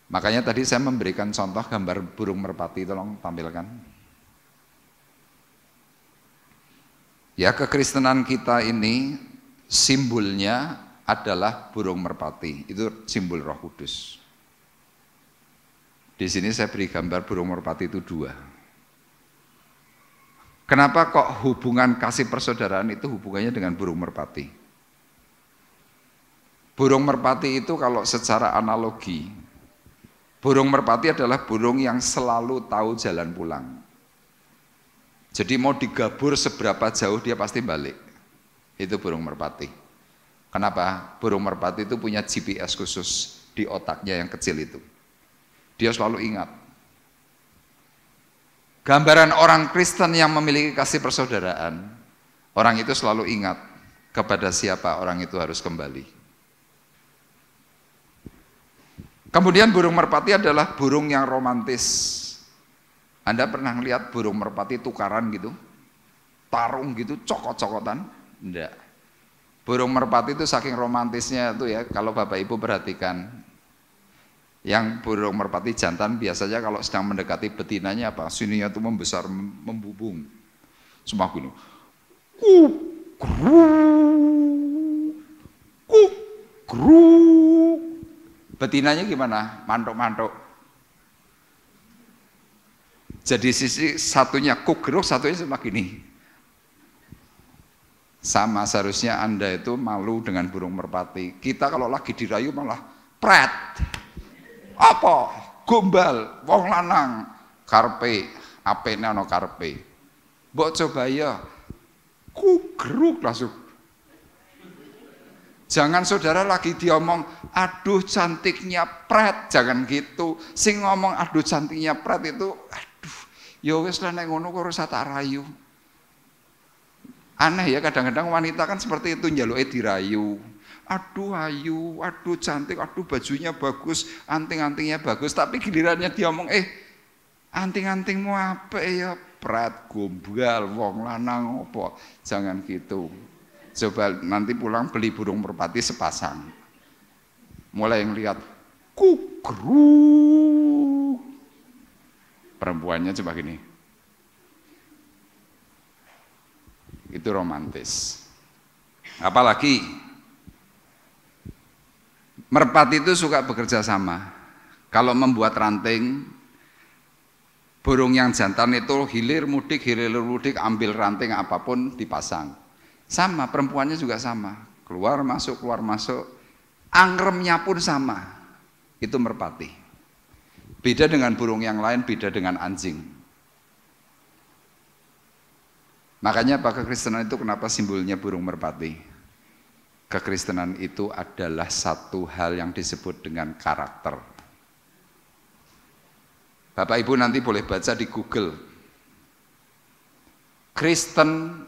Makanya tadi saya memberikan contoh gambar burung merpati, tolong tampilkan. Ya, kekristenan kita ini simbolnya adalah burung merpati, itu simbol Roh Kudus. Di sini saya beri gambar burung merpati itu 2. Kenapa kok hubungan kasih persaudaraan itu hubungannya dengan burung merpati? Burung merpati itu kalau secara analogi, burung merpati adalah burung yang selalu tahu jalan pulang. Jadi mau digabur seberapa jauh dia pasti balik. Itu burung merpati. Kenapa? Burung merpati itu punya GPS khusus di otaknya yang kecil itu. Dia selalu ingat. Gambaran orang Kristen yang memiliki kasih persaudaraan, orang itu selalu ingat kepada siapa orang itu harus kembali. Kemudian burung merpati adalah burung yang romantis. Anda pernah lihat burung merpati tukaran gitu? Tarung gitu, cokot-cokotan? Enggak. Burung merpati itu saking romantisnya itu ya, kalau Bapak Ibu perhatikan, yang burung merpati jantan biasanya kalau sedang mendekati betinanya apa? Sininya itu membesar, membubung. Semua gini. Betinanya gimana? Mantuk-mantuk. Jadi sisi satunya kugeruk, satunya cuma gini. Sama seharusnya Anda itu malu dengan burung merpati. Kita kalau lagi dirayu malah pret. Apa? Gombal, wong lanang, karpe, apene ana karpe. Mbok coba ya. Kugeruk langsung. Jangan saudara lagi diomong, aduh cantiknya pret, jangan gitu. Sing ngomong aduh cantiknya pret itu, aduh, ya wis lah nek ngono kok ora tak rayu. Aneh ya, kadang-kadang wanita kan seperti itu, njaluke dirayu. Aduh ayu, aduh cantik, aduh bajunya bagus, anting-antingnya bagus, tapi gilirannya diomong Anting-antingmu apik ya, pret gombal wong lanang apa. Jangan gitu. Coba nanti pulang beli burung merpati sepasang. Mulai ngelihat kukru. Perempuannya coba gini. Itu romantis. Apalagi merpati itu suka bekerja sama. Kalau membuat ranting, burung yang jantan itu hilir mudik ambil ranting apapun dipasang. Sama, perempuannya juga sama. Keluar masuk. Angremnya pun sama. Itu merpati. Beda dengan burung yang lain, beda dengan anjing. Makanya apa kekristenan itu kenapa simbolnya burung merpati? Kekristenan itu adalah satu hal yang disebut dengan karakter. Bapak Ibu nanti boleh baca di Google. Kristen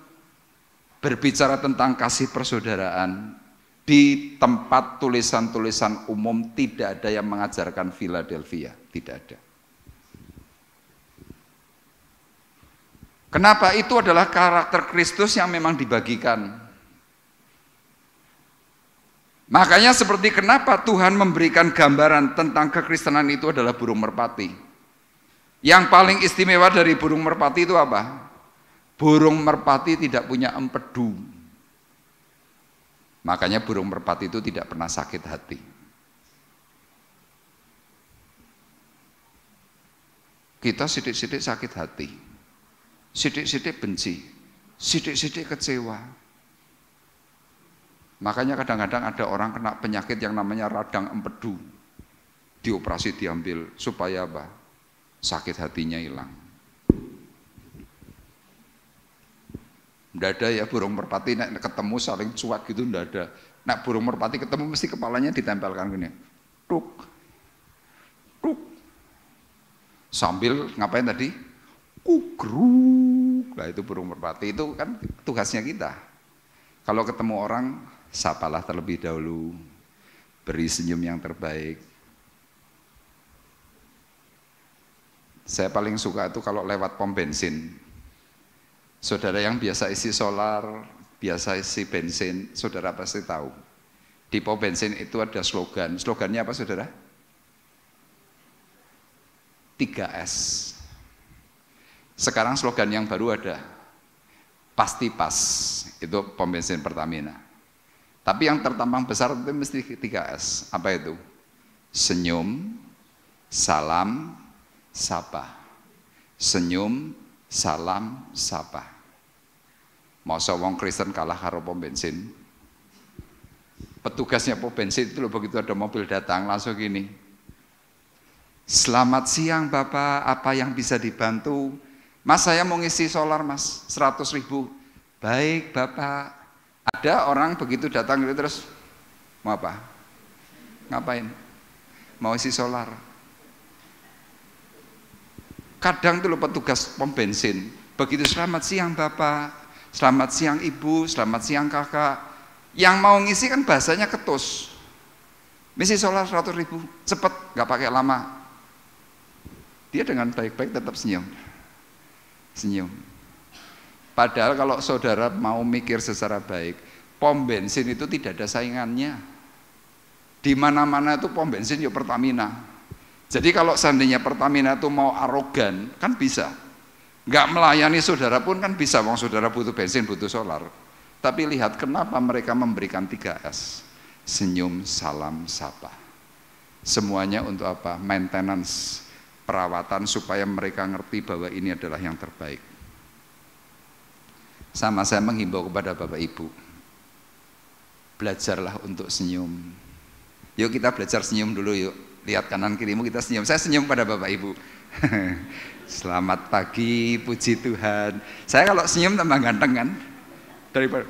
berbicara tentang kasih persaudaraan di tempat tulisan-tulisan umum tidak ada yang mengajarkan Philadelphia, tidak ada. Kenapa? Itu adalah karakter Kristus yang memang dibagikan. Makanya seperti kenapa Tuhan memberikan gambaran tentang kekristenan itu adalah burung merpati. Yang paling istimewa dari burung merpati itu apa? Burung merpati tidak punya empedu. Makanya burung merpati itu tidak pernah sakit hati. Kita sidik-sidik sakit hati, sidik-sidik benci, sidik-sidik kecewa. Makanya kadang-kadang ada orang kena penyakit yang namanya radang empedu. Dioperasi diambil supaya apa? Sakit hatinya hilang. Nggak ada ya burung merpati nek ketemu saling cuak gitu, nggak ada. Nek burung merpati ketemu mesti kepalanya ditempelkan gini. Tuk. Tuk. Sambil ngapain tadi? Kugruk. Nah itu burung merpati, itu kan tugasnya kita. Kalau ketemu orang, sapalah terlebih dahulu. Beri senyum yang terbaik. Saya paling suka itu kalau lewat pom bensin. Saudara yang biasa isi solar, biasa isi bensin, saudara pasti tahu. Di pom bensin itu ada slogan. Slogannya apa saudara? 3S. Sekarang slogan yang baru ada. Pasti pas. Itu pom bensin Pertamina. Tapi yang tertampang besar itu mesti 3S. Apa itu? Senyum, salam, sapa. Senyum, salam, sapa. Masa wong Kristen kalah karo pom bensin? Petugasnya pom bensin itu loh, begitu ada mobil datang langsung gini. Selamat siang Bapak, apa yang bisa dibantu? Mas saya mau ngisi solar mas, 100.000. Baik Bapak. Ada orang begitu datang gitu terus, mau apa? Ngapain? Mau isi solar. Kadang tuh petugas pom bensin, begitu selamat siang Bapak, selamat siang Ibu, selamat siang Kakak. Yang mau ngisi kan bahasanya ketus. Ngisi solar 100.000, cepet, nggak pakai lama. Dia dengan baik-baik tetap senyum. Senyum. Padahal kalau saudara mau mikir secara baik, pom bensin itu tidak ada saingannya. Di mana-mana itu pom bensin ya Pertamina. Jadi kalau seandainya Pertamina itu mau arogan, kan bisa. Nggak melayani saudara pun kan bisa, wong saudara butuh bensin, butuh solar. Tapi lihat kenapa mereka memberikan 3S. Senyum, salam, sapa. Semuanya untuk apa? Maintenance, perawatan supaya mereka ngerti bahwa ini adalah yang terbaik. Sama saya menghimbau kepada Bapak Ibu, belajarlah untuk senyum. Yuk kita belajar senyum dulu yuk. Lihat kanan kirimu kita senyum. Saya senyum pada Bapak Ibu. Selamat pagi, puji Tuhan. Saya kalau senyum tambah ganteng kan? Daripada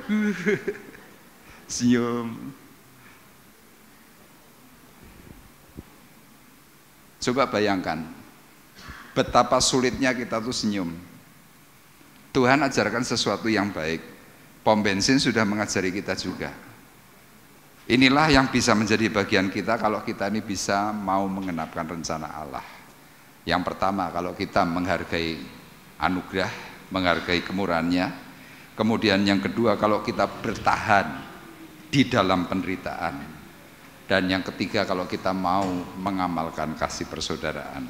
senyum. Coba bayangkan betapa sulitnya kita tuh senyum. Tuhan ajarkan sesuatu yang baik. Pom bensin sudah mengajari kita juga. Inilah yang bisa menjadi bagian kita kalau kita ini bisa mau mengenapkan rencana Allah. Yang pertama, kalau kita menghargai anugerah, menghargai kemurahan-Nya. Kemudian yang kedua, kalau kita bertahan di dalam penderitaan. Dan yang ketiga, kalau kita mau mengamalkan kasih persaudaraan.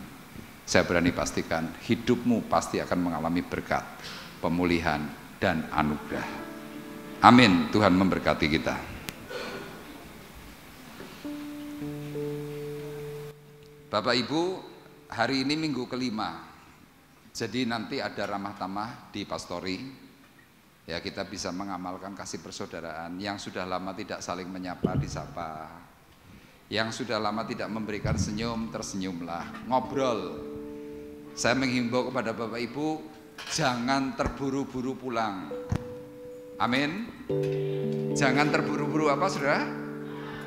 Saya berani pastikan hidupmu pasti akan mengalami berkat, pemulihan, dan anugerah. Amin. Tuhan memberkati kita. Bapak Ibu, hari ini minggu kelima. Jadi nanti ada ramah tamah di pastori. Ya, kita bisa mengamalkan kasih persaudaraan. Yang sudah lama tidak saling menyapa, disapa. Yang sudah lama tidak memberikan senyum, tersenyumlah. Ngobrol. Saya menghimbau kepada Bapak Ibu, jangan terburu-buru pulang. Amin. Jangan terburu-buru apa, saudara?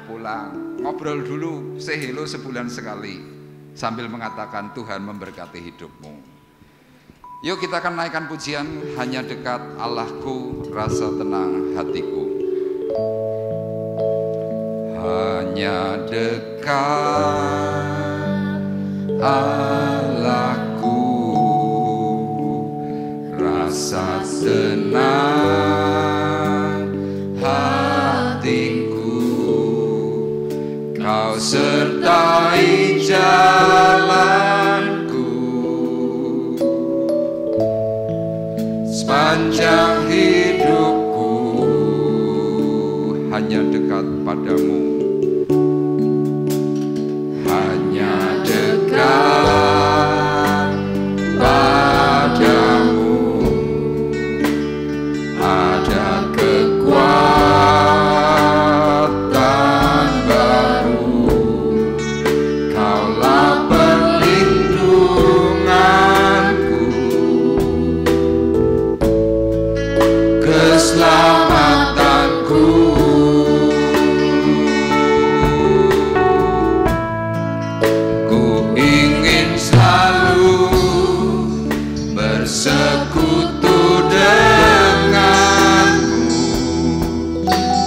Pulang. Ngobrol dulu, say hello sebulan sekali. Sambil mengatakan Tuhan memberkati hidupmu. Yuk kita akan naikkan pujian Hanya Dekat Allahku, Rasa Tenang Hatiku. Hanya dekat Allahku, rasa tenang hatiku. Kau sertai jalanku sepanjang hidupku. Hanya dekat padamu, hanya dekat padamu. Ada kekuatan baru, Kaulah perlindunganku, keselamatanku. Ku ingin selalu bersekutu denganmu,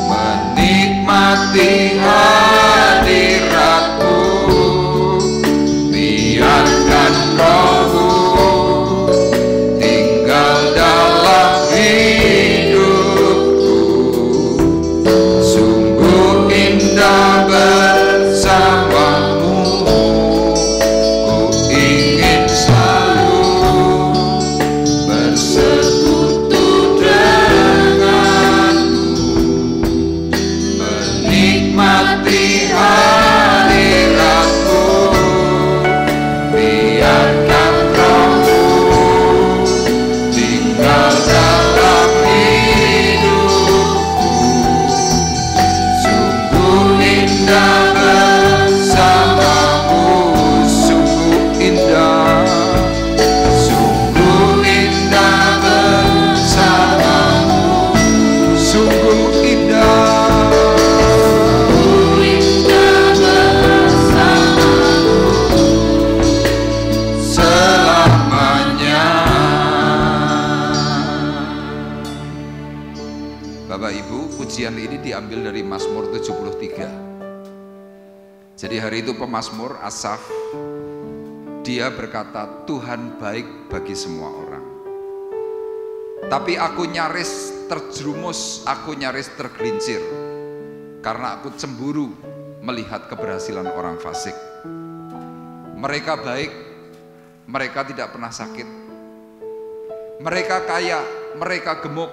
menikmati hadiratmu. Biarkan Rohmu tinggal dalam hidupku. Sungguh indah bersamamu. Ku ingin selalu bersekutu denganmu, menikmati hadiratmu. Biarkan Rohmu tinggal dalam hidupku. Sungguh indah bersamamu. Sungguh indah, sungguh indah bersamamu. Sungguh indah. Selamanya. Bapak Ibu, pujian ini diambil dari Mazmur 73. Jadi hari itu pemazmur Asaf, dia berkata, Tuhan baik bagi semua orang. Tapi aku nyaris terjerumus, aku nyaris tergelincir, karena aku cemburu melihat keberhasilan orang fasik. Mereka baik, mereka tidak pernah sakit. Mereka kaya, mereka gemuk.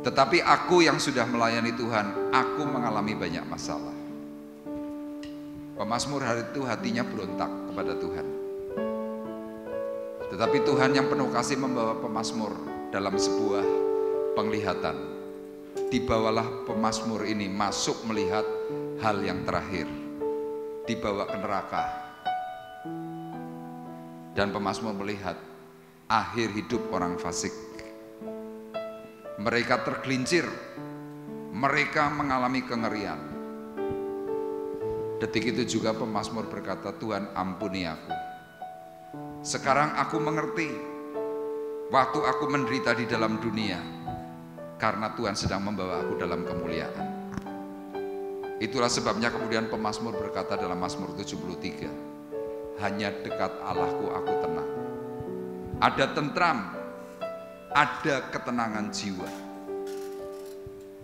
Tetapi aku yang sudah melayani Tuhan, aku mengalami banyak masalah. Pemazmur hari itu hatinya berontak kepada Tuhan. Tetapi Tuhan yang penuh kasih membawa pemazmur dalam sebuah penglihatan. Dibawalah pemazmur ini masuk melihat hal yang terakhir. Dibawa ke neraka. Dan pemazmur melihat akhir hidup orang fasik. Mereka tergelincir, mereka mengalami kengerian. Detik itu juga pemazmur berkata, Tuhan ampuni aku. Sekarang aku mengerti waktu aku menderita di dalam dunia, karena Tuhan sedang membawa aku dalam kemuliaan. Itulah sebabnya kemudian pemazmur berkata dalam Mazmur 73, hanya dekat Allahku aku tenang. Ada tentram, ada ketenangan jiwa.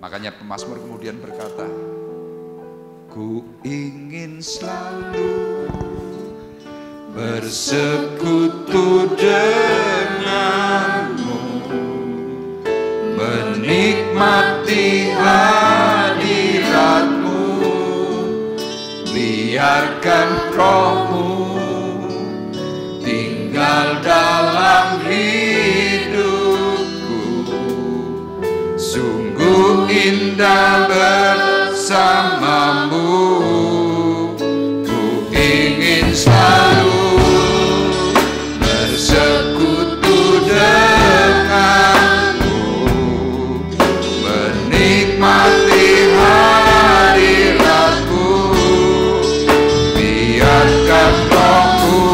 Makanya pemazmur kemudian berkata, ku ingin selalu bersekutu denganmu, menikmati hadiratmu, biarkan rohmu tinggal dalam hidupku. Sungguh indah bersamamu, ku ingin selalu bersekutu denganmu, menikmati hadiratmu, biarkan rohmu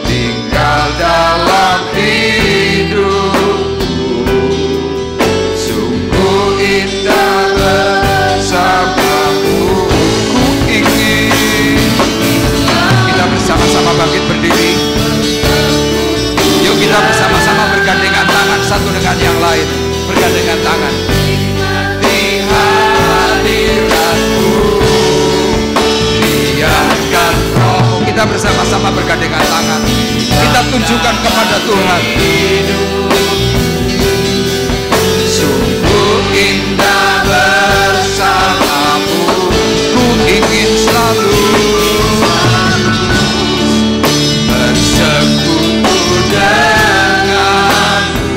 tinggal dalam hidupku. Sungguh indah bersamamu, ku ingin. Kita bersama-sama bangkit berdiri. Yuk kita bersama-sama bergandengan tangan satu dengan yang lain. Bergandengan tangan. Di hadiratmu, biarkan rohmu. Kita bersama-sama bergandengan tangan. Kita tunjukkan kepada Tuhan. Sungguh indah bersamamu, ku ingin selalu bersekutu denganmu,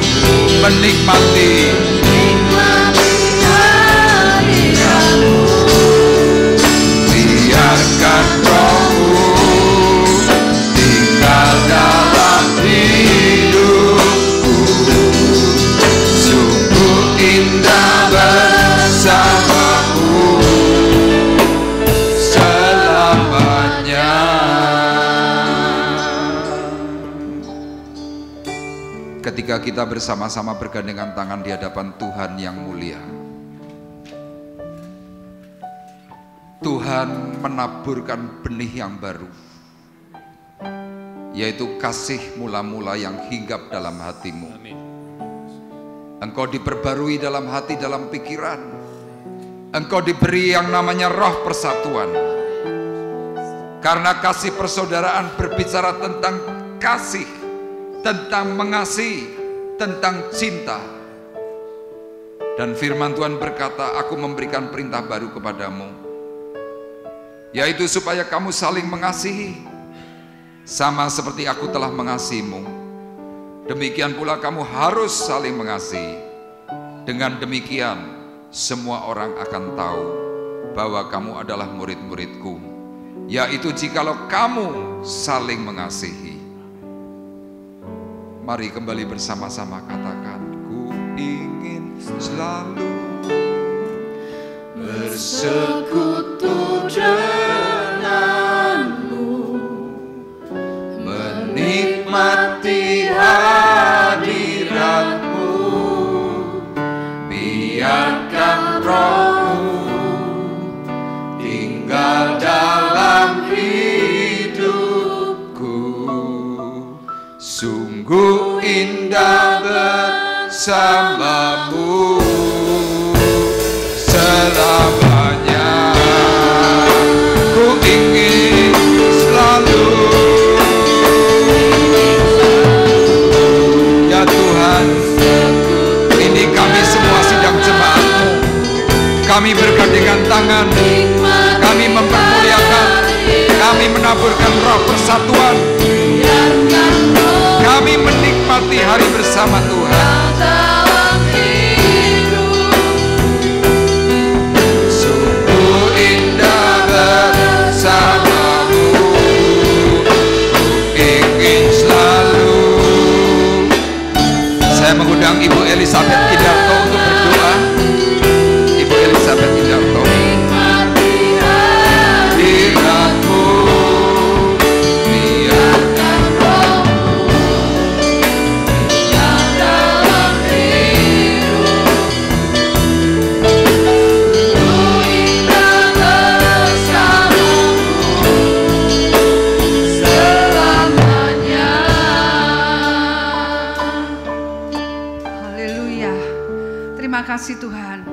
menikmati hadiratmu, biarkan rohmu tinggal dalam hidupku. Sungguh indah bersamamu selamanya. Ketika kita bersama-sama bergandengan tangan di hadapan Tuhan yang mulia, Tuhan menaburkan benih yang baru, yaitu kasih mula-mula yang hinggap dalam hatimu. Engkau diperbarui dalam hati, dalam pikiran. Engkau diberi yang namanya roh persatuan. Karena kasih persaudaraan berbicara tentang kasih, tentang mengasihi, tentang cinta. Dan firman Tuhan berkata, aku memberikan perintah baru kepadamu, yaitu supaya kamu saling mengasihi, sama seperti aku telah mengasihimu. Demikian pula kamu harus saling mengasihi. Dengan demikian semua orang akan tahu bahwa kamu adalah murid-muridku, yaitu jikalau kamu saling mengasihi. Mari kembali bersama-sama katakan, ku ingin selalu bersekutu denganmu, menikmati hadiratmu, biarkan rohmu tinggal dalam hidupku. Sungguh indah bersamamu selamanya. Ku ingin selalu, ya Tuhan, ini kami semua sidang jemaat-Mu. Kami bergandengan tangan, kami mempermuliakan, kami menaburkan roh persatuan, kami menikmati hari bersama Tuhan. Sungguh indah bersamamu, ku ingin selalu. Saya mengundang Ibu Elizabeth Kidarto untuk berdoa. Ibu Elizabeth Kidarto. Hadiratmu, biarkan rohmu tinggal dalam hidupku. Ku indah bersamamu kasih Tuhan,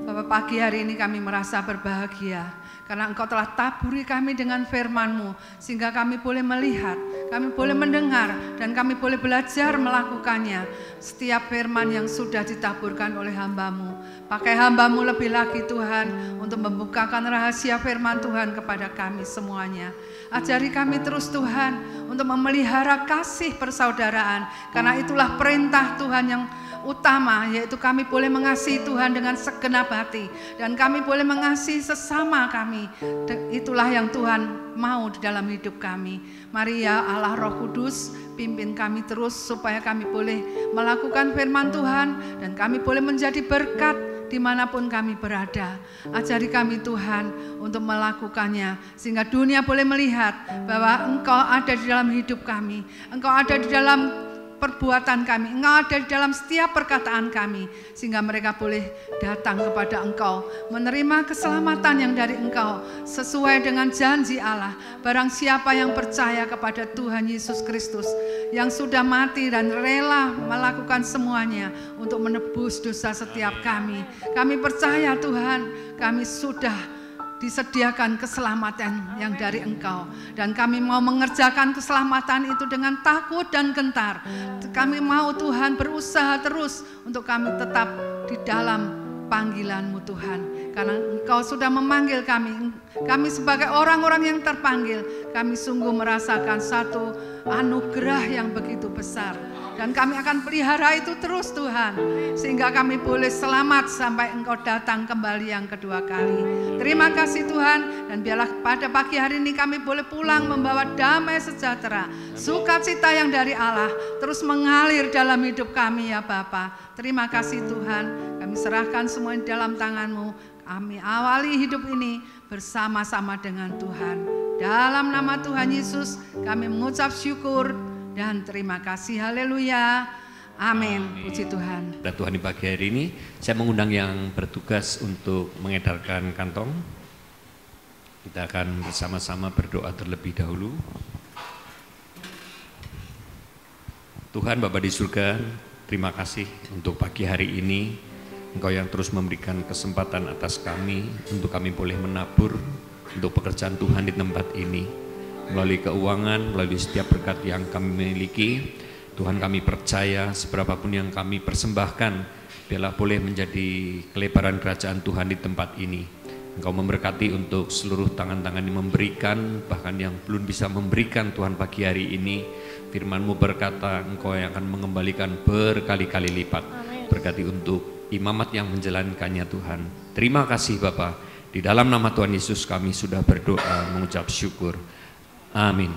Bapak, pagi hari ini kami merasa berbahagia karena Engkau telah taburi kami dengan firman-Mu, sehingga kami boleh melihat, kami boleh mendengar, dan kami boleh belajar melakukannya. Setiap firman yang sudah ditaburkan oleh hamba-Mu, pakai hamba-Mu lebih lagi Tuhan, untuk membukakan rahasia firman Tuhan kepada kami semuanya. Ajari kami terus Tuhan, untuk memelihara kasih persaudaraan, karena itulah perintah Tuhan yang utama, yaitu kami boleh mengasihi Tuhan dengan segenap hati, dan kami boleh mengasihi sesama kami. Itulah yang Tuhan mau di dalam hidup kami. Mari ya Allah Roh Kudus, pimpin kami terus supaya kami boleh melakukan firman Tuhan, dan kami boleh menjadi berkat dimanapun kami berada. Ajari kami Tuhan untuk melakukannya, sehingga dunia boleh melihat bahwa Engkau ada di dalam hidup kami, Engkau ada di dalam perbuatan kami, Engkau ada di dalam setiap perkataan kami, sehingga mereka boleh datang kepada Engkau, menerima keselamatan yang dari Engkau, sesuai dengan janji Allah. Barang siapa yang percaya kepada Tuhan Yesus Kristus, yang sudah mati dan rela melakukan semuanya untuk menebus dosa setiap kami. Kami percaya Tuhan, kami sudah disediakan keselamatan yang dari Engkau, dan kami mau mengerjakan keselamatan itu dengan takut dan gentar. Kami mau Tuhan berusaha terus untuk kami tetap di dalam panggilan-Mu Tuhan, karena Engkau sudah memanggil kami. Kami sebagai orang-orang yang terpanggil, kami sungguh merasakan satu anugerah yang begitu besar, dan kami akan pelihara itu terus Tuhan, sehingga kami boleh selamat sampai Engkau datang kembali yang kedua kali. Terima kasih Tuhan, dan biarlah pada pagi hari ini kami boleh pulang membawa damai sejahtera, sukacita yang dari Allah terus mengalir dalam hidup kami ya Bapa. Terima kasih Tuhan, kami serahkan semua di dalam tangan-Mu. Kami awali hidup ini bersama-sama dengan Tuhan. Dalam nama Tuhan Yesus kami mengucap syukur dan terima kasih. Haleluya. Amin. Puji Tuhan. Dan Tuhan, di pagi hari ini saya mengundang yang bertugas untuk mengedarkan kantong. Kita akan bersama-sama berdoa terlebih dahulu. Tuhan Bapa di surga, terima kasih untuk pagi hari ini. Engkau yang terus memberikan kesempatan atas kami untuk kami boleh menabur untuk pekerjaan Tuhan di tempat ini. Melalui keuangan, melalui setiap berkat yang kami miliki, Tuhan, kami percaya seberapapun yang kami persembahkan, biarlah boleh menjadi kelebaran kerajaan Tuhan di tempat ini. Engkau memberkati untuk seluruh tangan-tangan yang memberikan, bahkan yang belum bisa memberikan Tuhan pagi hari ini. Firman-Mu berkata, Engkau yang akan mengembalikan berkali-kali lipat. Berkati untuk imamat yang menjalankannya Tuhan. Terima kasih Bapa. Di dalam nama Tuhan Yesus kami sudah berdoa mengucap syukur. Amin.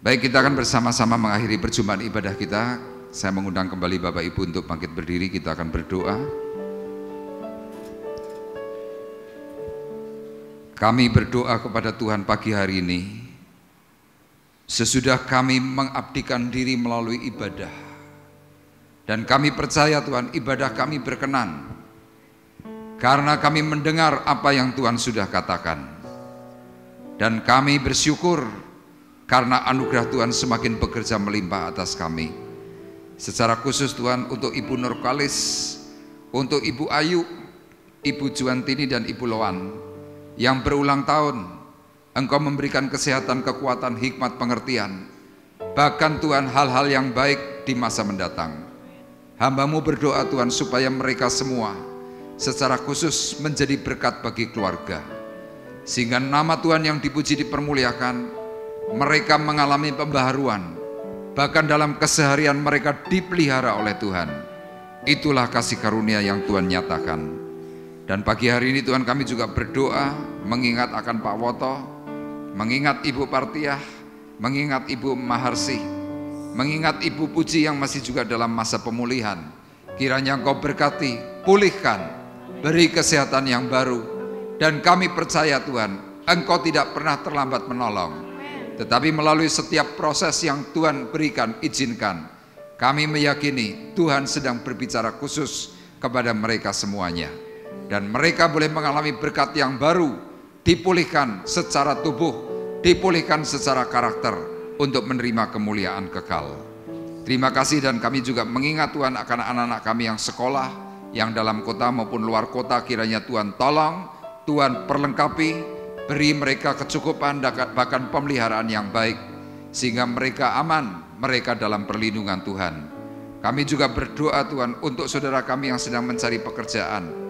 Baik, kita akan bersama-sama mengakhiri perjumpaan ibadah kita. Saya mengundang kembali Bapak Ibu untuk bangkit berdiri, kita akan berdoa. Kami berdoa kepada Tuhan pagi hari ini, sesudah kami mengabdikan diri melalui ibadah, dan kami percaya Tuhan, ibadah kami berkenan, karena kami mendengar apa yang Tuhan sudah katakan, dan kami bersyukur karena anugerah Tuhan semakin bekerja melimpah atas kami. Secara khusus Tuhan, untuk Ibu Nurkalis, untuk Ibu Ayu, Ibu Juantini dan Ibu Loan, yang berulang tahun Engkau memberikan kesehatan, kekuatan, hikmat, pengertian, bahkan Tuhan hal-hal yang baik di masa mendatang. Hamba-Mu berdoa Tuhan supaya mereka semua secara khusus menjadi berkat bagi keluarga, sehingga nama Tuhan yang dipuji dipermuliakan. Mereka mengalami pembaharuan, bahkan dalam keseharian mereka dipelihara oleh Tuhan. Itulah kasih karunia yang Tuhan nyatakan. Dan pagi hari ini Tuhan kami juga berdoa mengingat akan Pak Woto, mengingat Ibu Partiah, mengingat Ibu Maharsi, mengingat Ibu Puji yang masih juga dalam masa pemulihan. Kiranya Engkau berkati, pulihkan, beri kesehatan yang baru. Dan kami percaya Tuhan, Engkau tidak pernah terlambat menolong. Tetapi melalui setiap proses yang Tuhan berikan, izinkan, kami meyakini Tuhan sedang berbicara khusus kepada mereka semuanya. Dan mereka boleh mengalami berkat yang baru, dipulihkan secara tubuh, dipulihkan secara karakter untuk menerima kemuliaan kekal. Terima kasih, dan kami juga mengingat Tuhan akan anak-anak kami yang sekolah, yang dalam kota maupun luar kota. Kiranya Tuhan tolong, Tuhan perlengkapi, beri mereka kecukupan, bahkan pemeliharaan yang baik, sehingga mereka aman, mereka dalam perlindungan Tuhan. Kami juga berdoa Tuhan untuk saudara kami yang sedang mencari pekerjaan.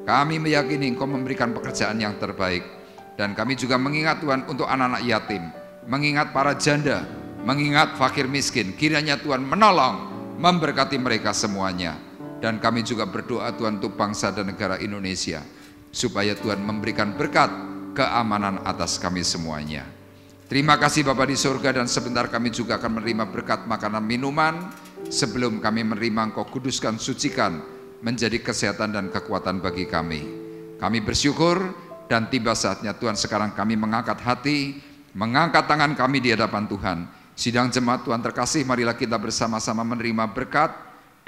Kami meyakini Engkau memberikan pekerjaan yang terbaik. Dan kami juga mengingat Tuhan untuk anak-anak yatim, mengingat para janda, mengingat fakir miskin. Kiranya Tuhan menolong, memberkati mereka semuanya. Dan kami juga berdoa Tuhan untuk bangsa dan negara Indonesia, supaya Tuhan memberikan berkat, keamanan atas kami semuanya. Terima kasih Bapa di surga, dan sebentar kami juga akan menerima berkat makanan minuman. Sebelum kami menerima, Engkau kuduskan, sucikan, menjadi kesehatan dan kekuatan bagi kami. Kami bersyukur, dan tiba saatnya Tuhan sekarang kami mengangkat hati, mengangkat tangan kami di hadapan Tuhan. Sidang jemaat Tuhan terkasih, marilah kita bersama-sama menerima berkat.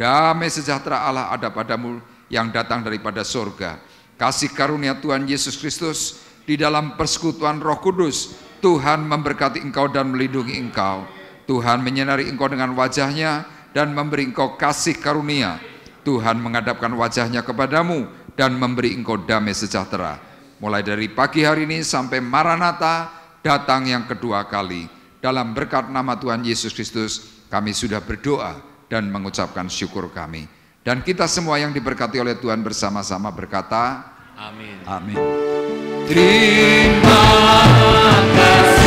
Damai sejahtera Allah ada padamu yang datang daripada surga. Kasih karunia Tuhan Yesus Kristus di dalam persekutuan Roh Kudus, Tuhan memberkati engkau dan melindungi engkau. Tuhan menyinari engkau dengan wajahnya dan memberi engkau kasih karunia. Tuhan menghadapkan wajahnya kepadamu dan memberi engkau damai sejahtera. Mulai dari pagi hari ini sampai Maranatha datang yang kedua kali. Dalam berkat nama Tuhan Yesus Kristus, kami sudah berdoa dan mengucapkan syukur kami. Dan kita semua yang diberkati oleh Tuhan bersama-sama berkata, Amin. Amin. Terima kasih.